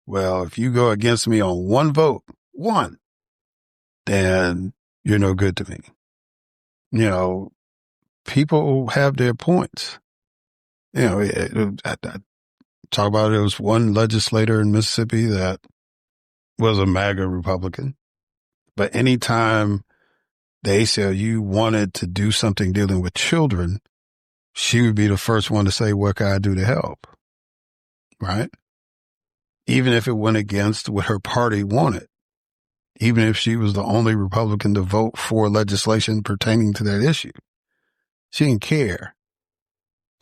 well, if you go against me on one vote, then you're no good to me. People have their points. I talk about it. There was one legislator in Mississippi that was a MAGA Republican. But anytime the ACLU wanted to do something dealing with children, she would be the first one to say, what can I do to help? Right? Even if it went against what her party wanted. Even if she was the only Republican to vote for legislation pertaining to that issue. She didn't care.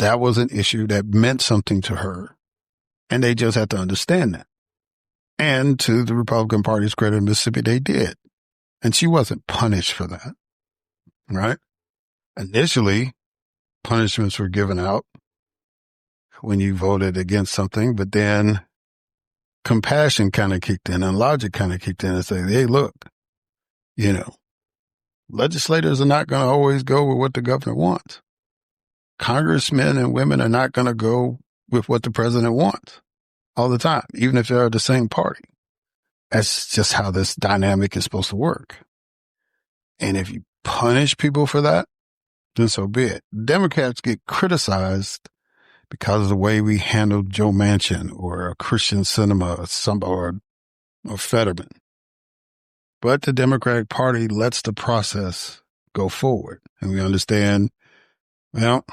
that was an issue that meant something to her. And they just had to understand that. And to the Republican Party's credit in Mississippi, they did. And she wasn't punished for that, right? Initially, punishments were given out when you voted against something, but then compassion kind of kicked in and logic kind of kicked in and said, hey, look, legislators are not going to always go with what the governor wants. Congressmen and women are not going to go with what the president wants all the time, even if they're the same party. That's just how this dynamic is supposed to work. And if you punish people for that, then so be it. Democrats get criticized because of the way we handled Joe Manchin or a Christian Cinema or Fetterman. But the Democratic Party lets the process go forward. And we understand, well,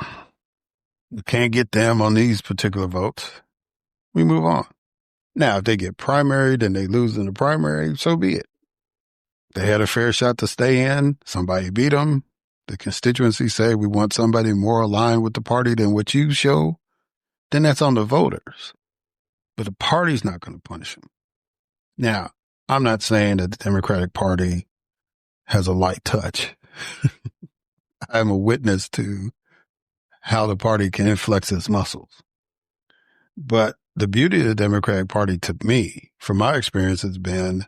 we can't get them on these particular votes. We move on. Now, if they get primaried and they lose in the primary, so be it. They had a fair shot to stay in. Somebody beat them. The constituency say we want somebody more aligned with the party than what you show. Then that's on the voters. But the party's not going to punish them. Now, I'm not saying that the Democratic Party has a light touch. I'm a witness to how the party can flex its muscles. But the beauty of the Democratic Party, to me, from my experience, has been,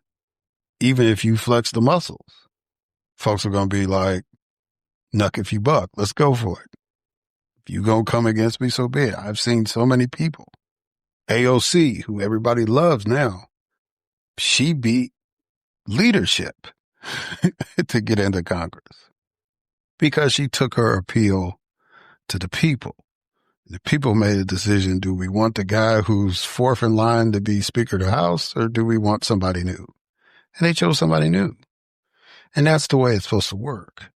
even if you flex the muscles, folks are going to be like, knuck if you buck, let's go for it. If you going to come against me, so be it. I've seen so many people. AOC, who everybody loves now, she beat leadership to get into Congress because she took her appeal to the people. The people made a decision. Do we want the guy who's fourth in line to be Speaker of the House, or do we want somebody new? And they chose somebody new. And that's the way it's supposed to work.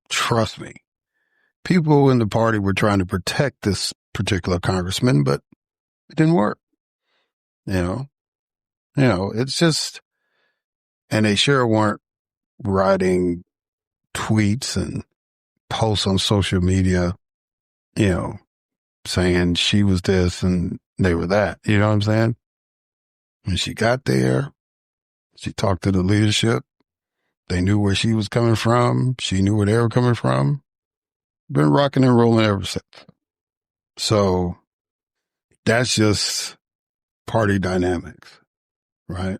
Trust me. People in the party were trying to protect this particular congressman, but it didn't work. It's just, and they sure weren't writing tweets and posts on social media, saying she was this and they were that. You know what I'm saying? When she got there, she talked to the leadership. They knew where she was coming from. She knew where they were coming from. Been rocking and rolling ever since. So that's just party dynamics, right?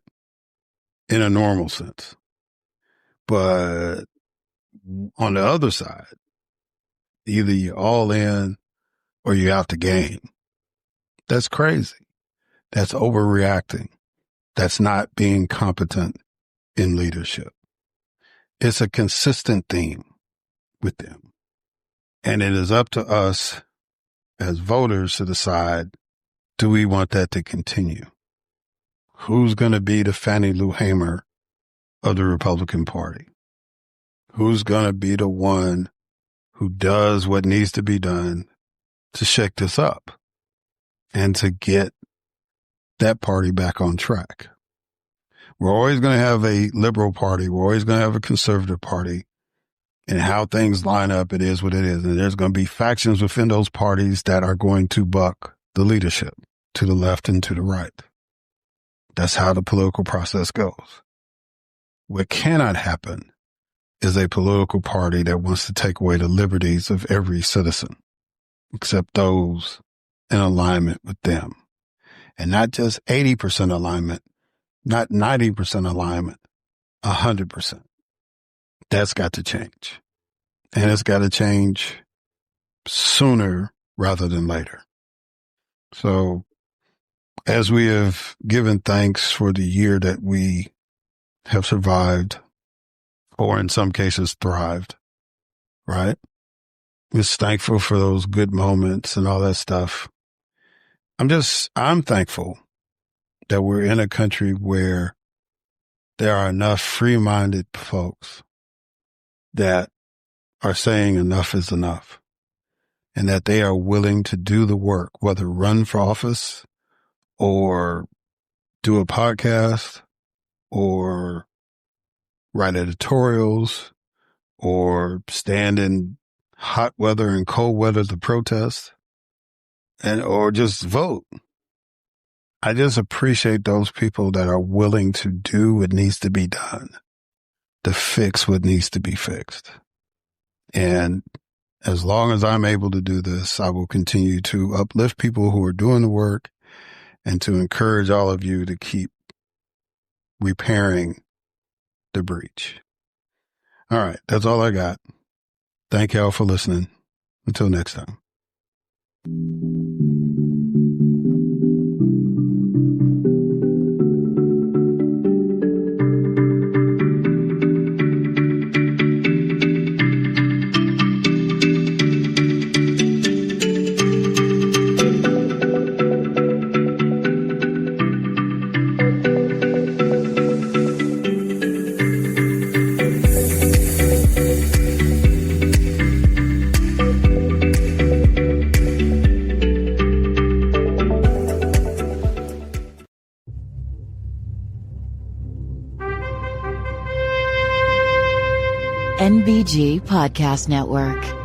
In a normal sense. But on the other side, either you're all in or you're out the game. That's crazy. That's overreacting. That's not being competent in leadership. It's a consistent theme with them. And it is up to us as voters to decide, do we want that to continue? Who's going to be the Fannie Lou Hamer of the Republican Party? Who's going to be the one who does what needs to be done to shake this up and to get that party back on track? We're always going to have a liberal party. We're always going to have a conservative party. And how things line up, it is what it is. And there's going to be factions within those parties that are going to buck the leadership to the left and to the right. That's how the political process goes. What cannot happen is a political party that wants to take away the liberties of every citizen, except those in alignment with them. And not just 80% alignment, not 90% alignment, 100%. That's got to change. And it's got to change sooner rather than later. So as we have given thanks for the year that we have survived, or in some cases thrived, right? We're thankful for those good moments and all that stuff. I'm thankful that we're in a country where there are enough free-minded folks that are saying enough is enough, and that they are willing to do the work, whether run for office or do a podcast or write editorials or stand in hot weather and cold weather to protest or just vote. I just appreciate those people that are willing to do what needs to be done, to fix what needs to be fixed. And as long as I'm able to do this, I will continue to uplift people who are doing the work and to encourage all of you to keep repairing the breach. All right. That's all I got. Thank y'all for listening. Until next time. NBG Podcast Network.